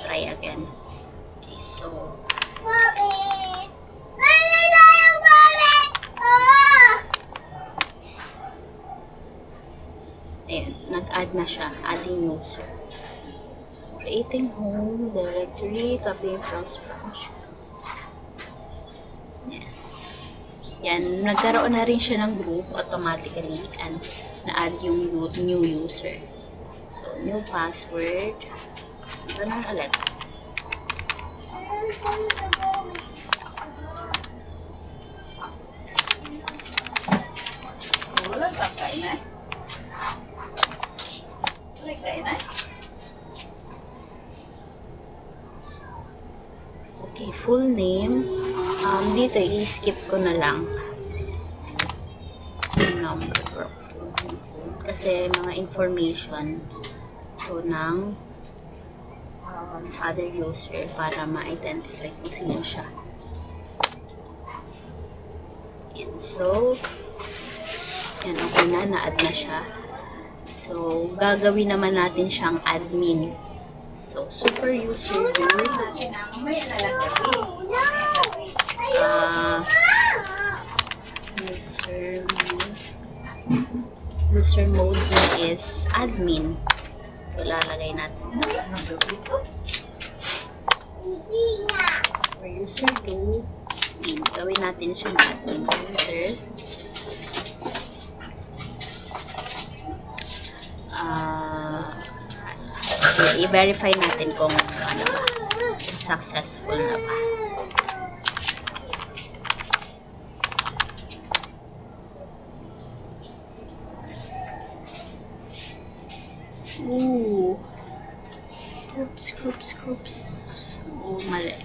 Try again. Okay, so ayan, nag-add na siya. Adding user. Creating home directory, copying from scratch. Yes. Yan, nagkaroon na rin siya ng group automatically and na-add yung new user. So, new password. Ganun ulit. Okay, full name. Dito i-skip ko na lang. Number. Kasi mga information to ng other user para ma-identify kung sino siya. Yan. So, yan, okay na. Na-add na siya. So, gagawin naman natin siyang admin. So, super user mode. User mode is admin. So, lalagay natin dito. For user 2, gawin natin siyang admin user. I-verify natin kung ano ba, successful na ba. Groups. Mali.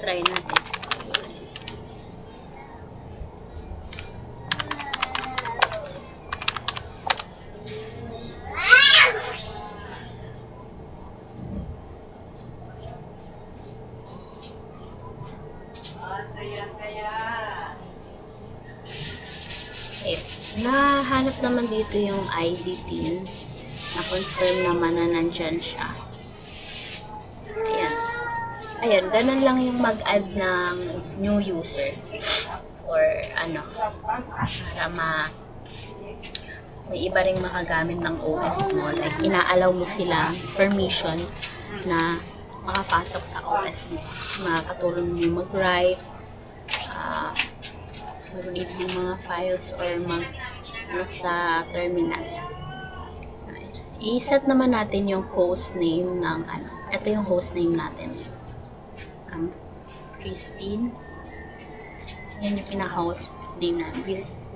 Try natin. Okay. Nahanap naman dito yung ID team. Na-confirm naman na nandyan siya. Ayan, ganun lang yung mag-add ng new user. Or ano, para may iba ring makagamit ng OS mo. Like, inaalaw mo sila permission na makapasok sa OS mo. Makakatulong mo mag-write, mag-read ng mga files, or sa terminal. So, i-set naman natin yung host name ng ito yung host name natin. Christine. Yan yung pinaka-host name na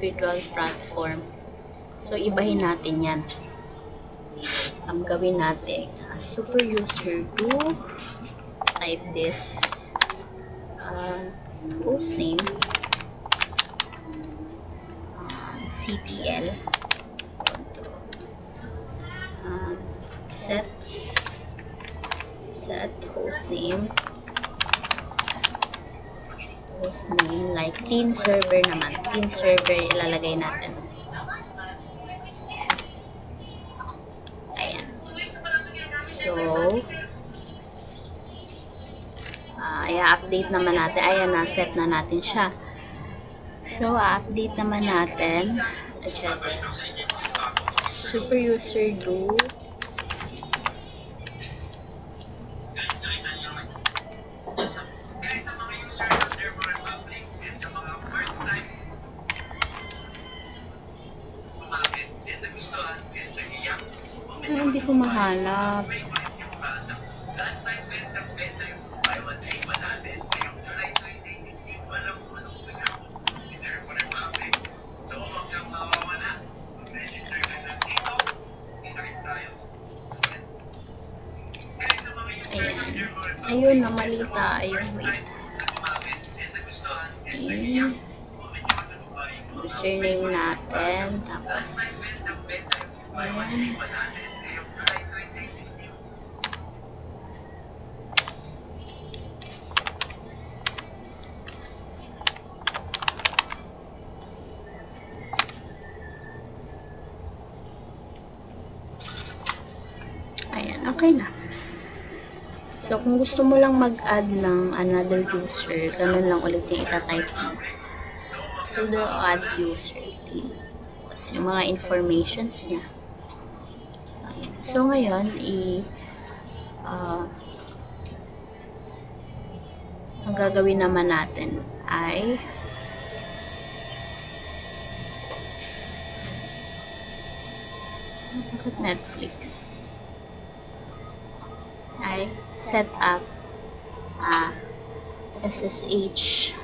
virtual platform. So, ibahin natin yan. Gawin natin super user to type this host name CTL set host name like teen server naman. Teen server ilalagay natin. Ayan. So, i-update naman natin. Ayan, na-set na natin siya. So, update naman natin. Super user do hindi ko mahanap. Ayun, namalita. Ayun, wait. Username natin. Tapos, ayan. Ayan, okay na. So, kung gusto mo lang mag-add ng another user, ganun lang ulit yung itatype mo. Sudo add user. Tapos yung mga informations niya. So, ayan. So, ngayon, ang gagawin naman natin ay bakit Netflix? I set up SSH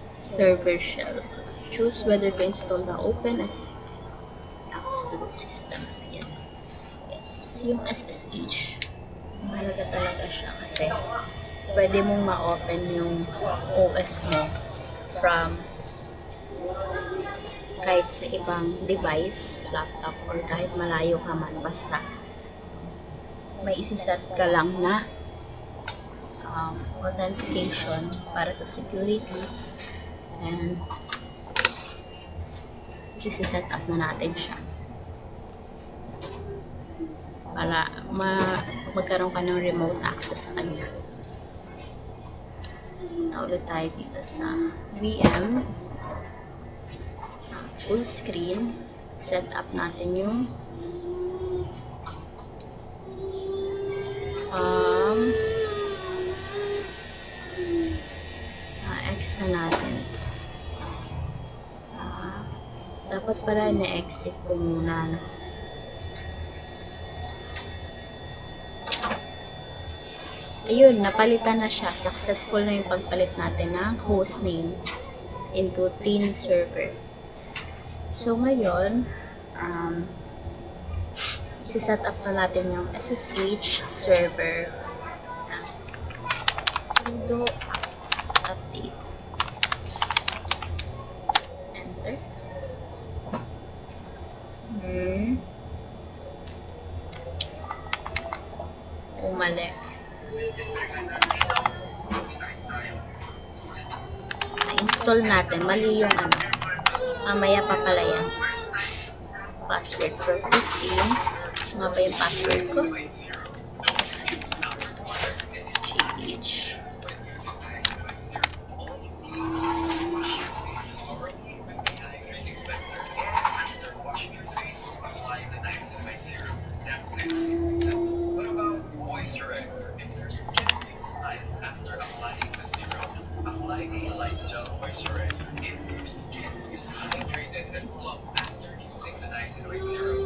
server shell. Choose whether to install the OpenSSH to the system. Yan. Yes, yung SSH. Mahalaga talaga siya kasi pwede mong ma-open yung OS mo from kahit sa ibang device, laptop, or kahit malayo ka man, basta may isiset ka lang na authentication para sa security, and isiset up na natin siya para magkaroon ka ng remote access sa kanya. So, ulit tayo dito sa VM, full screen, set up natin yung X na natin. Dapat pala na-exit ko muna, no? Ayun, napalitan na siya. Successful na yung pagpalit natin ng hostname into teen server. So, ngayon, isi-set up na natin yung SSH server. Sudo update. Enter. Mali. Na-install natin. Mali yung mamaya pa pala yan. Password for Christine. Nga ba yung password ko? GH. Light Gel Moisturizer. Your skin is hydrated and plump after using the niacinamide serum.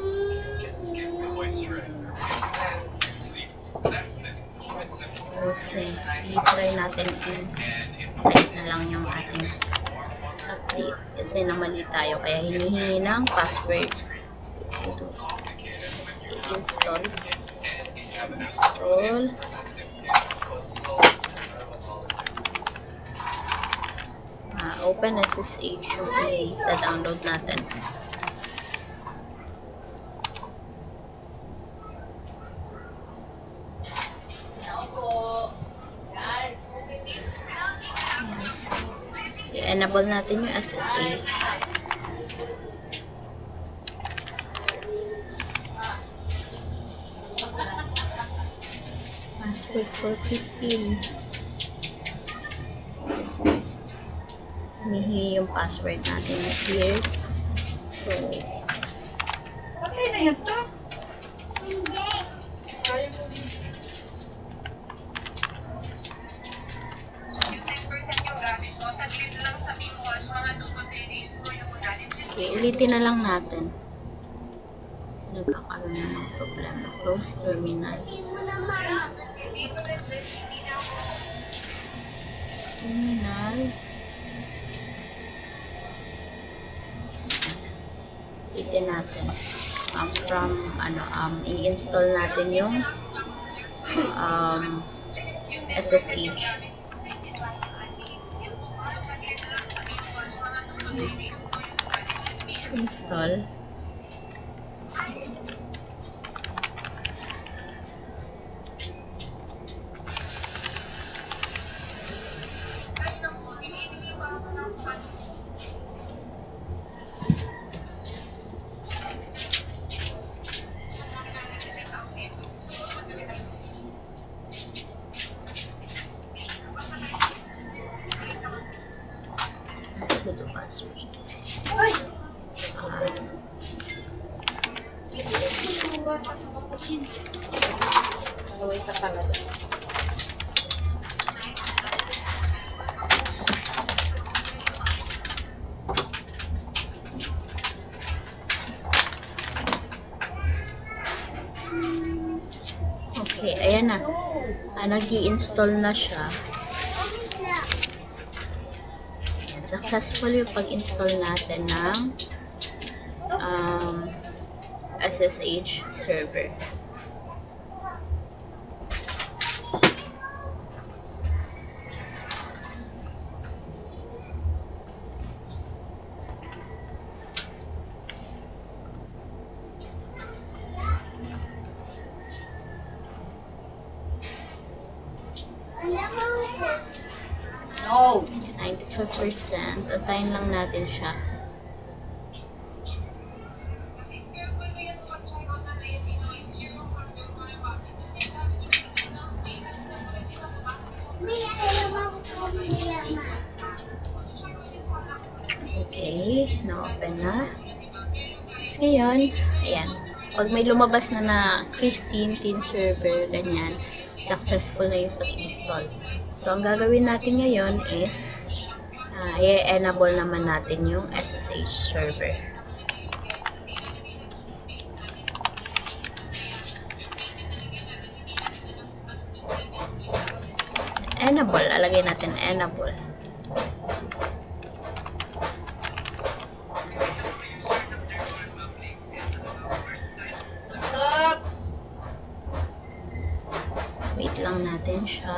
You can skip the moisturizer and you sleep. That's it. Keep it simple. Kasi i-try natin i-type na lang yung ating update kasi namali tayo kaya hinihingi ng password. Ito. Install. Open SSH yung i-download natin. So, i-enable natin yung SSH. Password for Christine. Hinihingi yung password natin here. So, Okay na yan to. okay, ulitin na lang natin. Kasi nagkakaroon na ng problema. Close terminal. Terminal. Ulitin natin. I-install natin yung SSH. Install. Sudo password. Wait ka pala doon. Okay, ayan na. Nag-i-install na siya. Successful yung pag-install natin ng SSH server. No. 95%. Antayin lang natin siya. Okay, na-open na. Tapos ngayon, ayan. Pag may lumabas na Christine Teen Server, ganyan, successful na yung pag-install. So, ang gagawin natin ngayon is i-enable naman natin yung SSH server. Enable, alagay natin enable. Wait lang natin siya.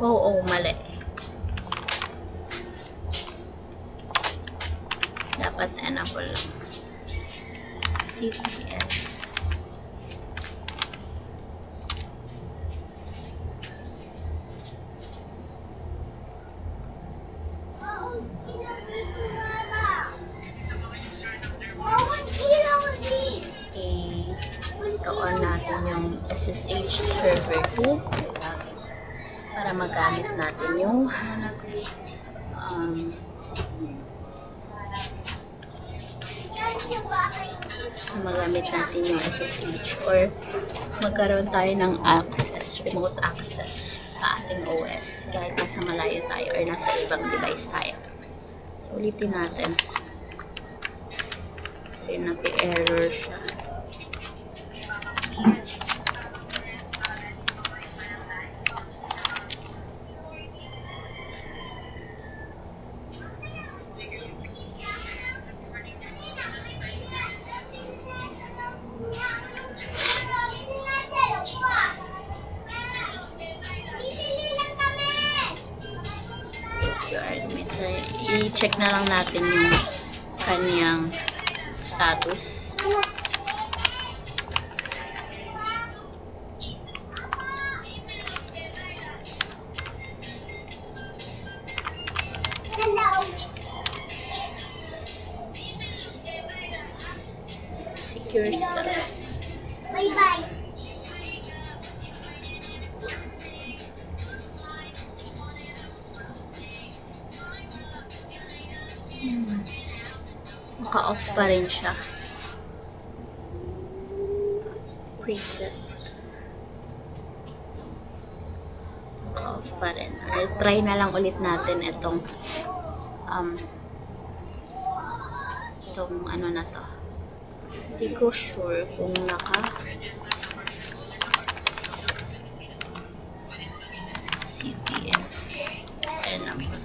Oo, mali. Dapat enable lang. CTL. I-on natin yung SSH server 2 para magamit natin yung magamit natin yung SSH or magkaroon tayo ng access, remote access sa ating OS kahit nasa malayo tayo or nasa ibang device tayo. So, ulitin natin. Kasi nag-error siya. So, i-check na lang natin yung kanyang status. Secure sa bye-bye. Naka-off pa rin siya. Preset. Naka-off pa rin. Try na lang ulit natin itong ano na to. Hindi ko sure kung CTN. Ayan naman.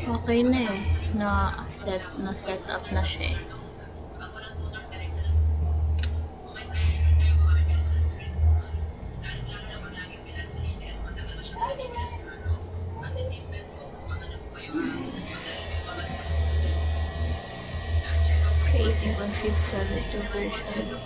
Okay na eh. Na-set up na siya eh. Creating config file to version.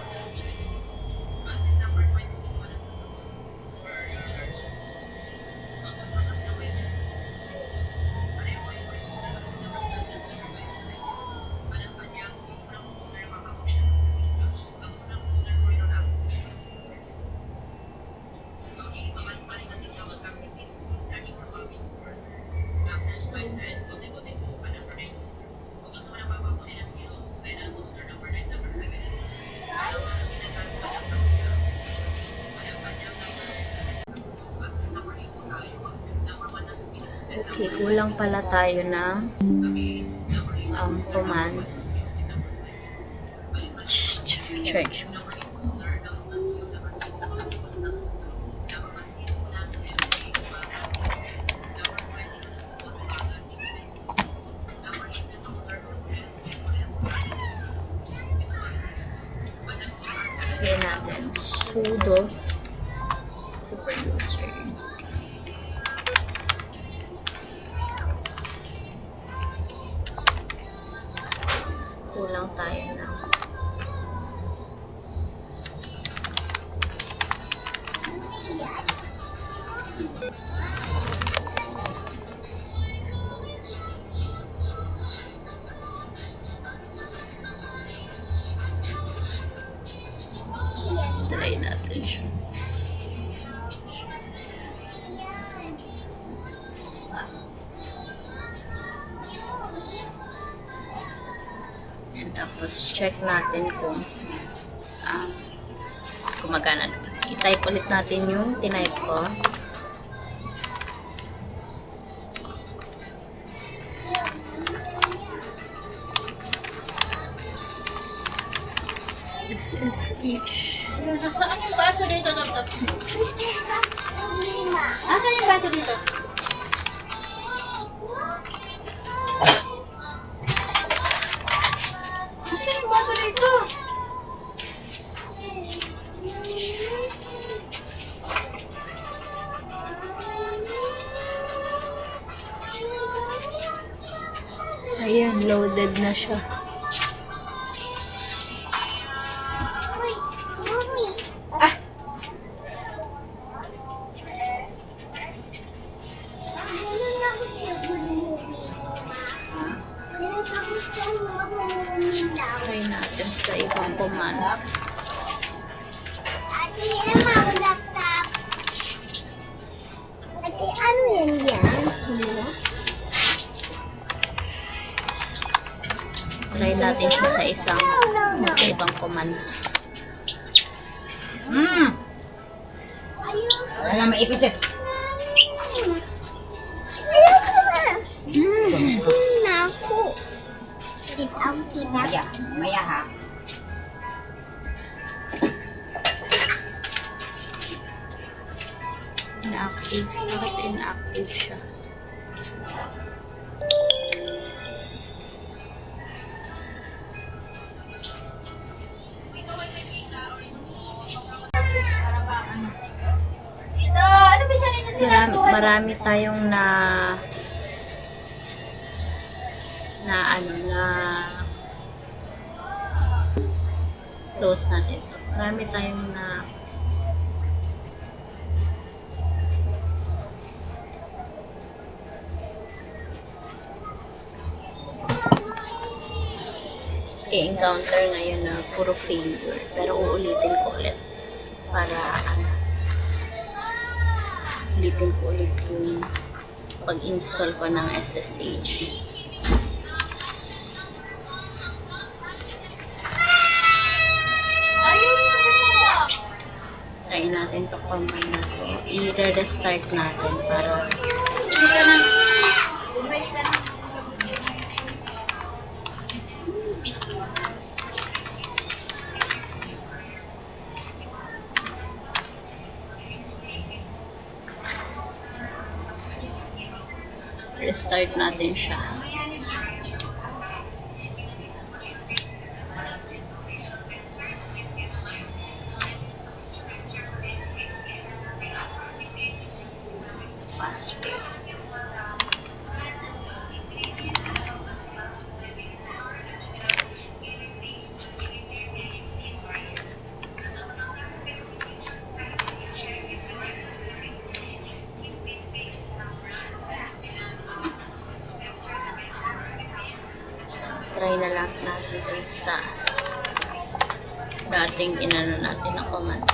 Okay, kulang pala tayo ng command change. Lagyan natin sudo super user. Kulang tayo na. Try natin siya. Tapos check natin kung gumagana. I-type ulit natin yung tinype ko. SSH. Saan yung baso dito, Dr.? Asan yung baso dito? Asan yung baso dito? Ayan, loaded na siya. command. Ate, ilan mo ako laptop? Ate, ano yan? Try natin siya sa ibang command. Wala na maipis eh. Ayoko na. Naku. Tinap. Maya ha. Inactive. Bakit inactive siya? Marami tayong na close natin ito. Marami tayong na i-encounter ngayon na puro failure. Pero uulitin ko ulit para ulitin ko ulit yung pag-install ko ng SSH. Try natin to combine natin. I-restart natin para restart natin siya. Password. Try na lang natin ito sa dating inano natin na command.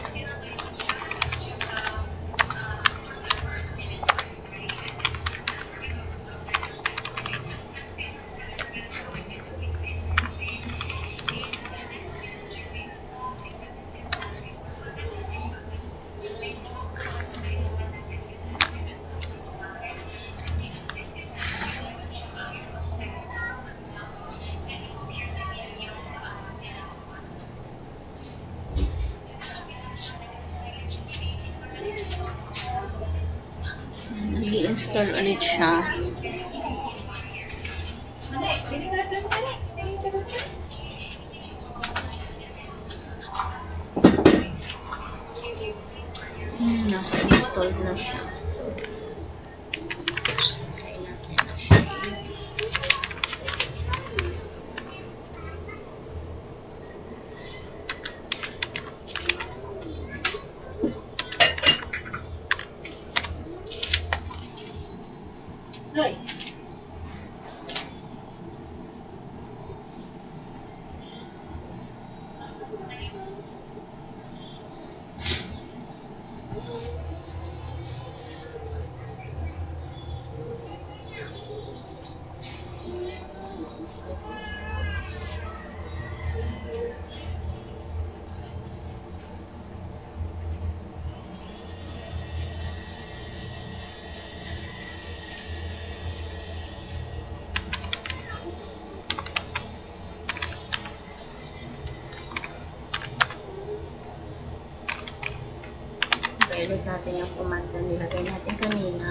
Nag-i-install ulit siya. Naka-install na siya. So, try natin na siya. Loy. Ulit natin yung command na nilagay natin kanina.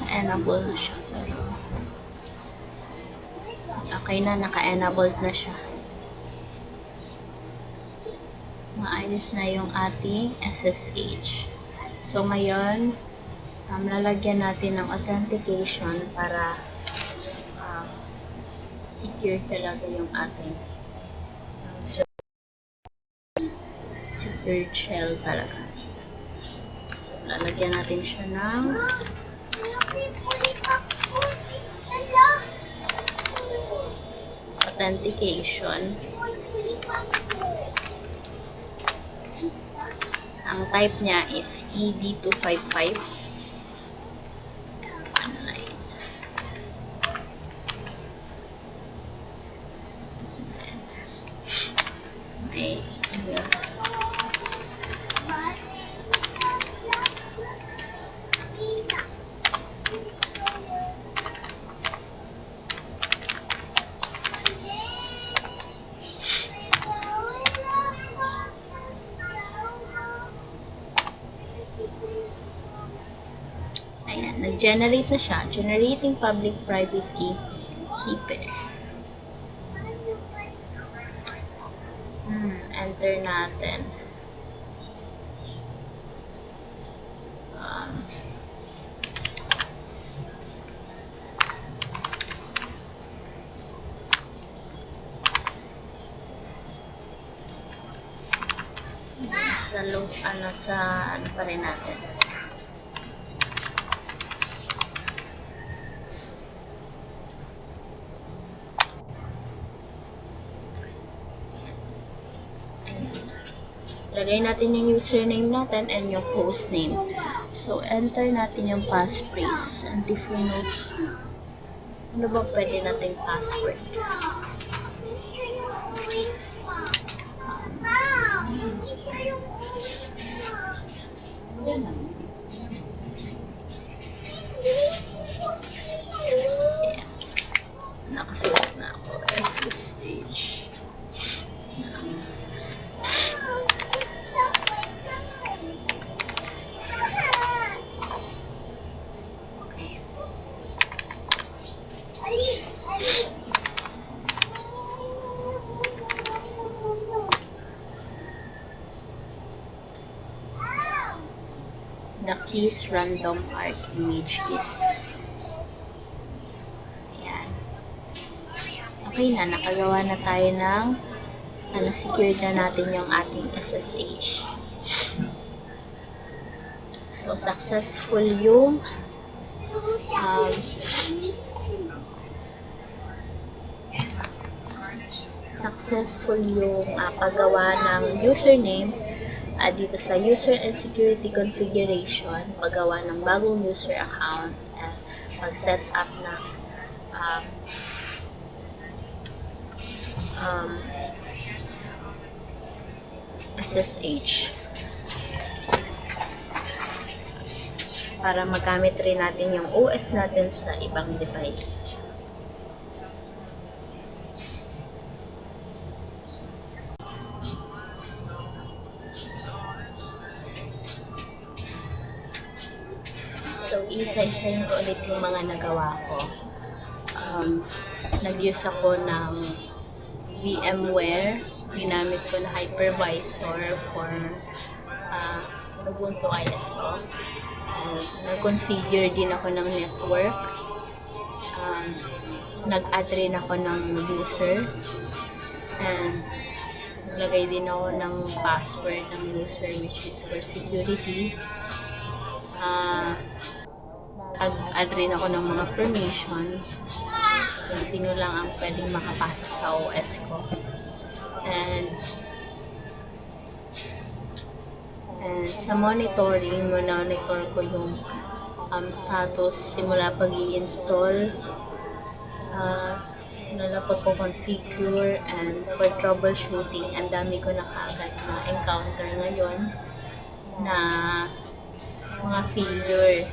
Naka-enable na siya. Pero okay na, naka-enabled na siya. Maayos na yung ating SSH. So ngayon, lalagyan natin ng authentication para secure talaga yung ating secured shell talaga. So, lalagyan natin siya ng authentication. Ang type niya is ED255 online. Then, may email. Ayan, nag-generate na siya. Generating public-private key pair. Enter natin. Sa loob, ano pa rin natin. Lagay natin yung username natin and yung host name. So, enter natin yung passphrase. Antifuno. Ano ba pwede natin password? Yeah. Nakasulat na ako. SSH. The keys random art image is ayan. Okay na, nakagawa na tayo ng secured na natin yung ating SSH. So, successful yung paggawa ng username dito sa user and security configuration, paggawa ng bagong user account, and pag-set up ng SSH para magamit rin natin yung OS natin sa ibang device. So, isa-isayin ko ulit yung mga nagawa ko. Nag-use ako ng VMware. Ginamit ko na hypervisor for Ubuntu ISO. Nag-configure din ako ng network. Nag-add rin ako ng user. And naglagay din ako ng password ng user, which is for security. Nag-add rin ako ng mga permission kung sino lang ang pwedeng makapasok sa OS ko. And sa monitoring, monitor ko yung status simula pag-i-install, simula pagko-configure, and for troubleshooting. Ang dami ko na kaagad na encounter ngayon na mga failure,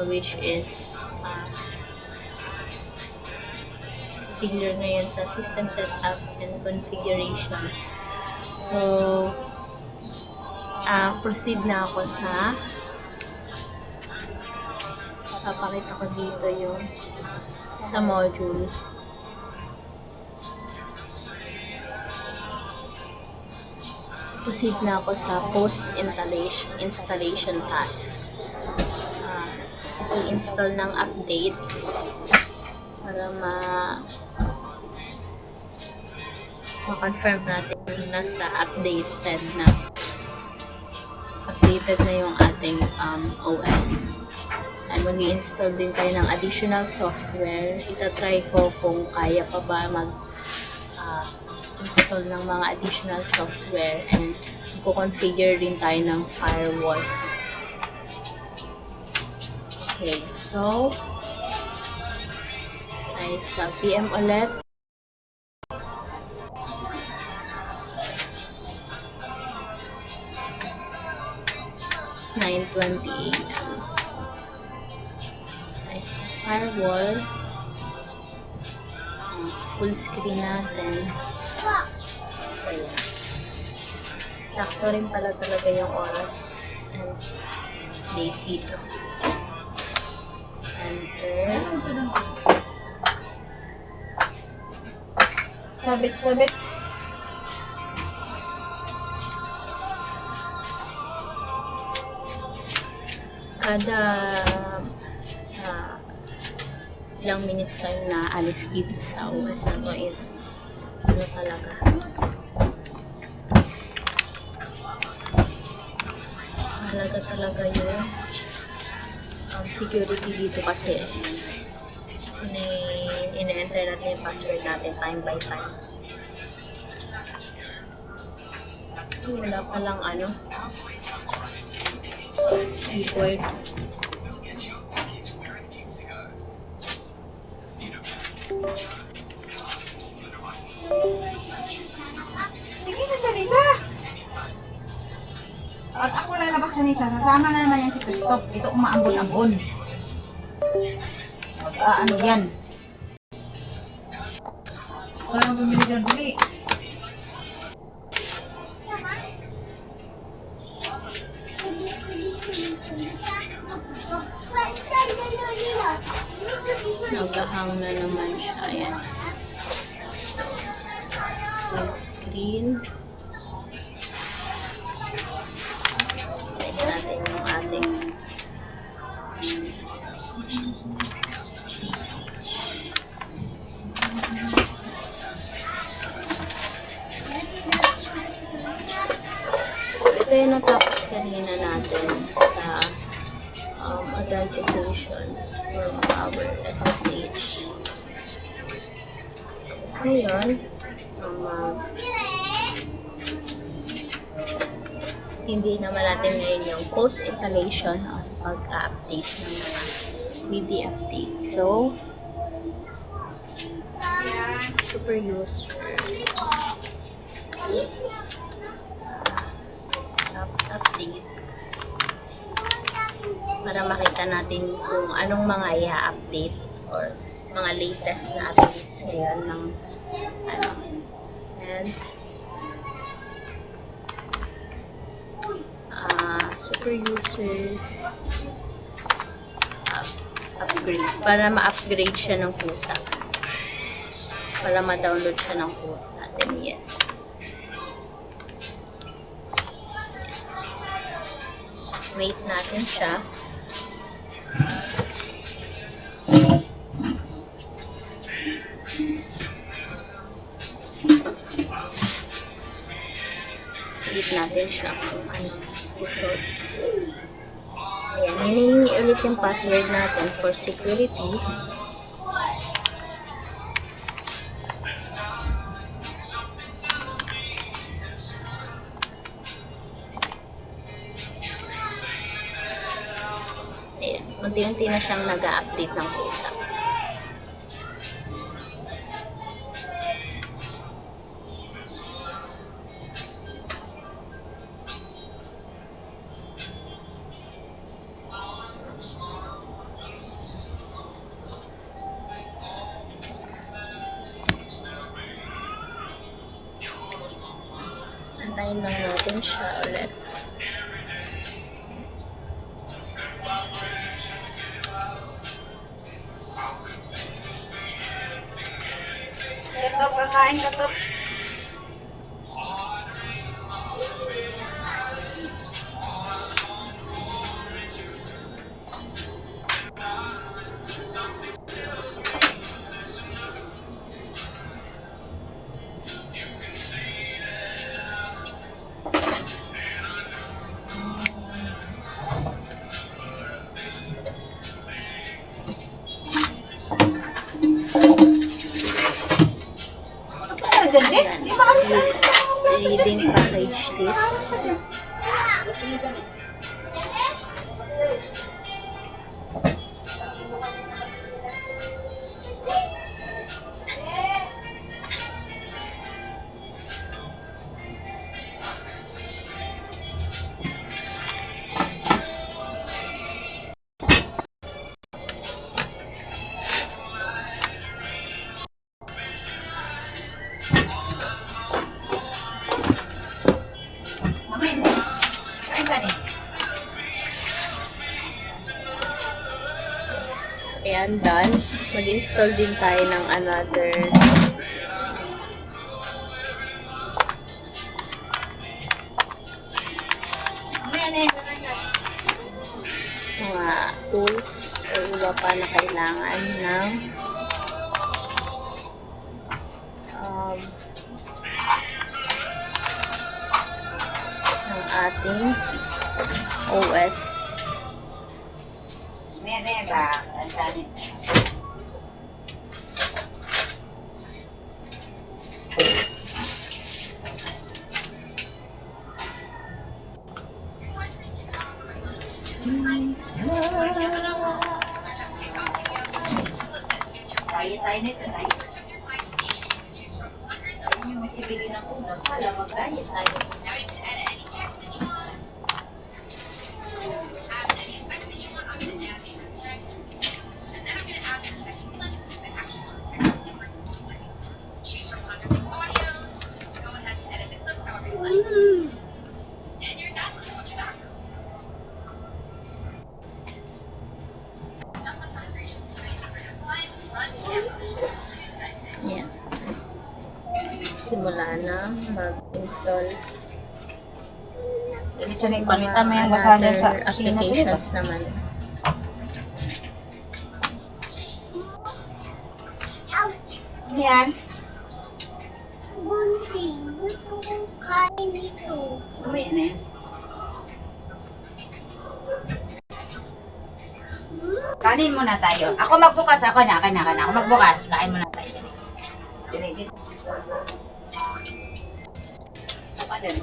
which is failure ngayon sa system setup and configuration. So, proceed na ako sa papakita ko dito yung sa module. Proceed na ako sa post-installation task. I-install ng updates para ma-confirm natin na nasa updated na updated na yung ating OS. Ay mag-i-install din tayo ng additional software. Itatry ko kung kaya pa ba install ng mga additional software, and i-configure din tayo ng firewall. Okay, so ay sa PM ulit. It's 9:20 AM. Ay sa firewall. Full screen natin. So, yan. Sakto rin pala talaga yung oras and date dito. Enter. Sabit. Kada ilang minutes tayo na alis dito sa OS na to is ano talaga, mahalaga talaga yung security dito kasi ina-enter natin yung password natin time by time. Wala palang keyboard. Sige na, Janisa! Pag ako lalabas, Janisa, sasama na naman yan si Christoph. Ito umaambon-ambon. Ano yan? Kaya bumili dyan, bili. Nagahang na naman siya. Ayan. So, full screen. Check natin yung ating so, ito yung natapos kanina natin sa authentication from our SSH. So, ngayon, hindi naman natin ngayon yung post-installation o pag-update ng mga VD update. So, super user update para makita natin kung anong mga i-update or mga latest na updates ngayon ng and super user upgrade para ma-upgrade siya ng kusa, para ma-download siya ng kusa. Then yes, wait natin siya. Wait natin siya kung anong result. Ayan, hinihingi ulit yung password natin for security. Ayan, unti-unti na siyang nag-a-update ng kusa. Antayin lang natin siya ulit. Katop, kakain, Katop. dyan din? Di ba ano sa Reading package list. Mamay, kain ka din. Ayan, done. Mag-install din tayo ng another mga tools o iba pa na kailangan ng ating OS. Mereba, ang dami. Tayo nito, tayo. Yung masibili ng unang, wala mag-diet tayo. Yan. Simula na mag-install. Diyan palitan mo yung basa dyan sa kusina. Applications naman. Yan. Bunting, gusto kong kain ito. Mamaya na yan. Kanin muna tayo. Ako magbukas. Ako na. Ako magbukas. Kain muna tayo. Dili. Apa din?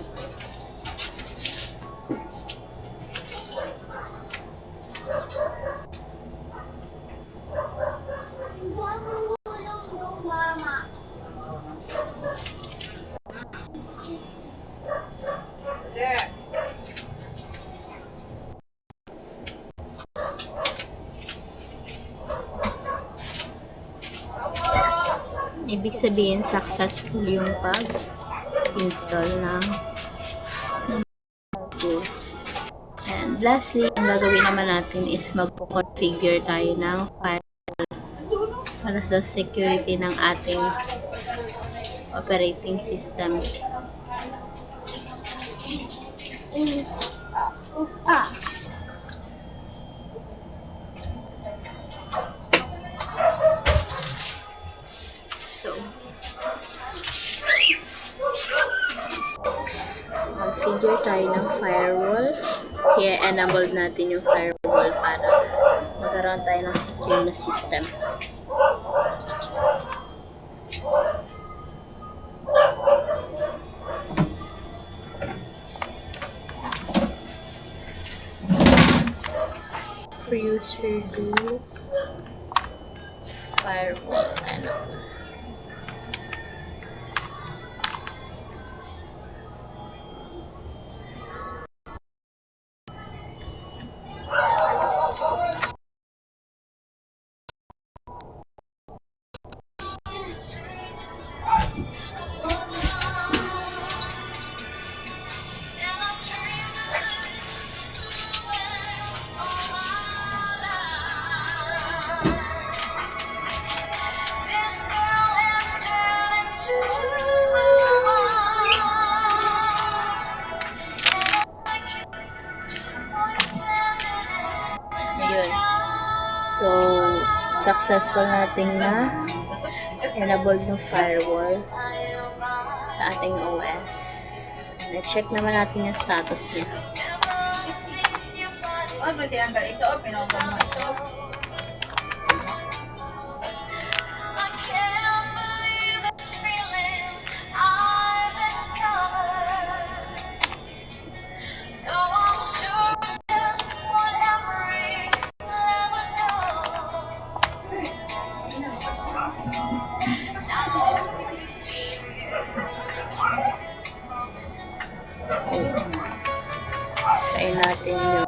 Huwag mong gulong mo, Mama. Yeah. Ibig sabihin, successful yung pag-install ng tools. And lastly, ang gagawin naman natin is magpo-configure tayo ng firewall para sa security ng ating operating system. So, mag-figure tayo ng firewall. Kaya enable natin yung firewall para magkaroon tayo ng secure na system. For user group, firewall, Ayun. So, successful nating na enable yung firewall sa ating OS. And check naman natin yung status niya. Oh, may tinanggal ito. Pinuntan mo ito. So, try natin yung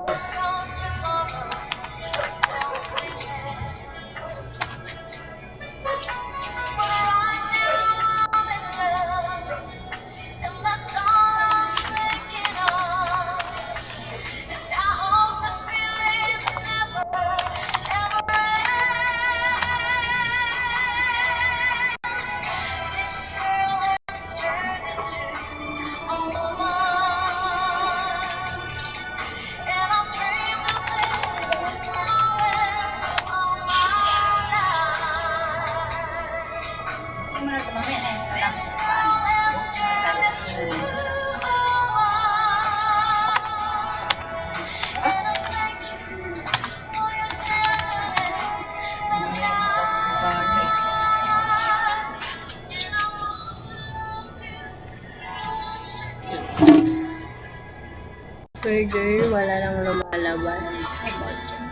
further, wala nang lumalabas about dyan.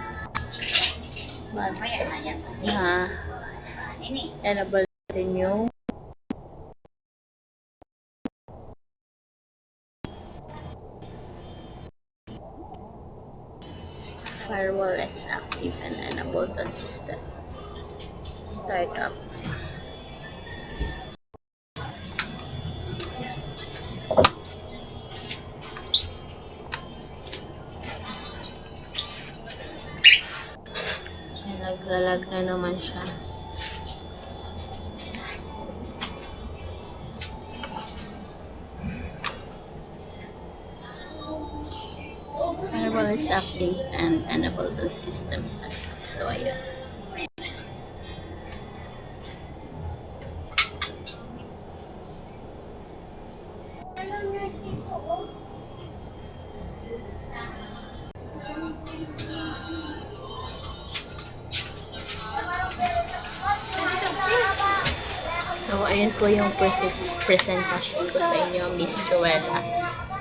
But, enable din yung firewall is active and enabled on systems. Start up. Naglalag na naman siya. Firewall is active and enabled on system startup. So, ayan. So, ayan po yung presentation ko sa inyo, Miss Joella.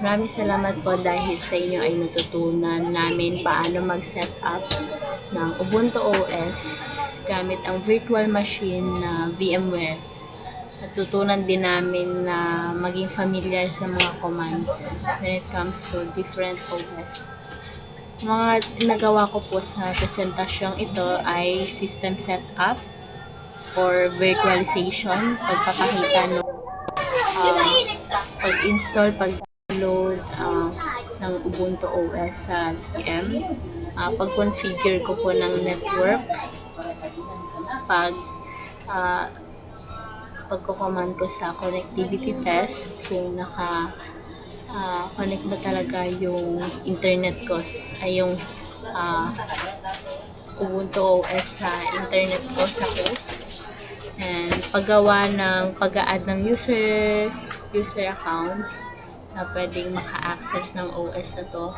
Maraming salamat po dahil sa inyo ay natutunan namin paano mag-set up ng Ubuntu OS gamit ang virtual machine na VMware. Natutunan din namin na maging familiar sa mga commands when it comes to different OS. Mga nagawa ko po sa presentasyong ito ay system setup or virtualization, pagpapakita ng pag-install, pag-download ng Ubuntu OS sa VM, pag-configure ko po ng network, pagko-command ko sa connectivity test kung naka-connect na talaga yung internet ko, ay yung Ubuntu OS sa internet ko sa host, and paggawa ng pag-a-add ng user accounts na pwedeng maka-access ng OS na to,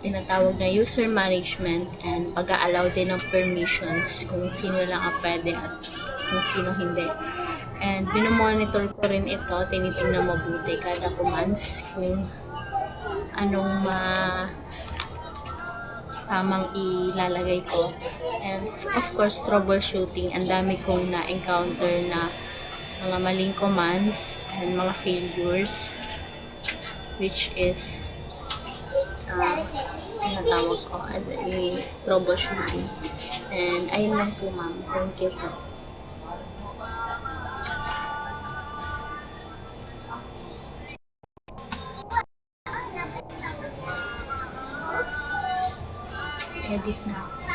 tinatawag na user management, and pag-a-allow din ng permissions kung sino lang ang pwede at kung sino hindi. And binomonitor ko rin ito, tinitingnan mabuti kada commands kung anong tamang ilalagay ko. And of course, troubleshooting. Ang dami kong na-encounter na mga maling commands and mga failures, which is tinatawag ko troubleshooting. And ayun lang po, ma'am. Thank you po. Edit na.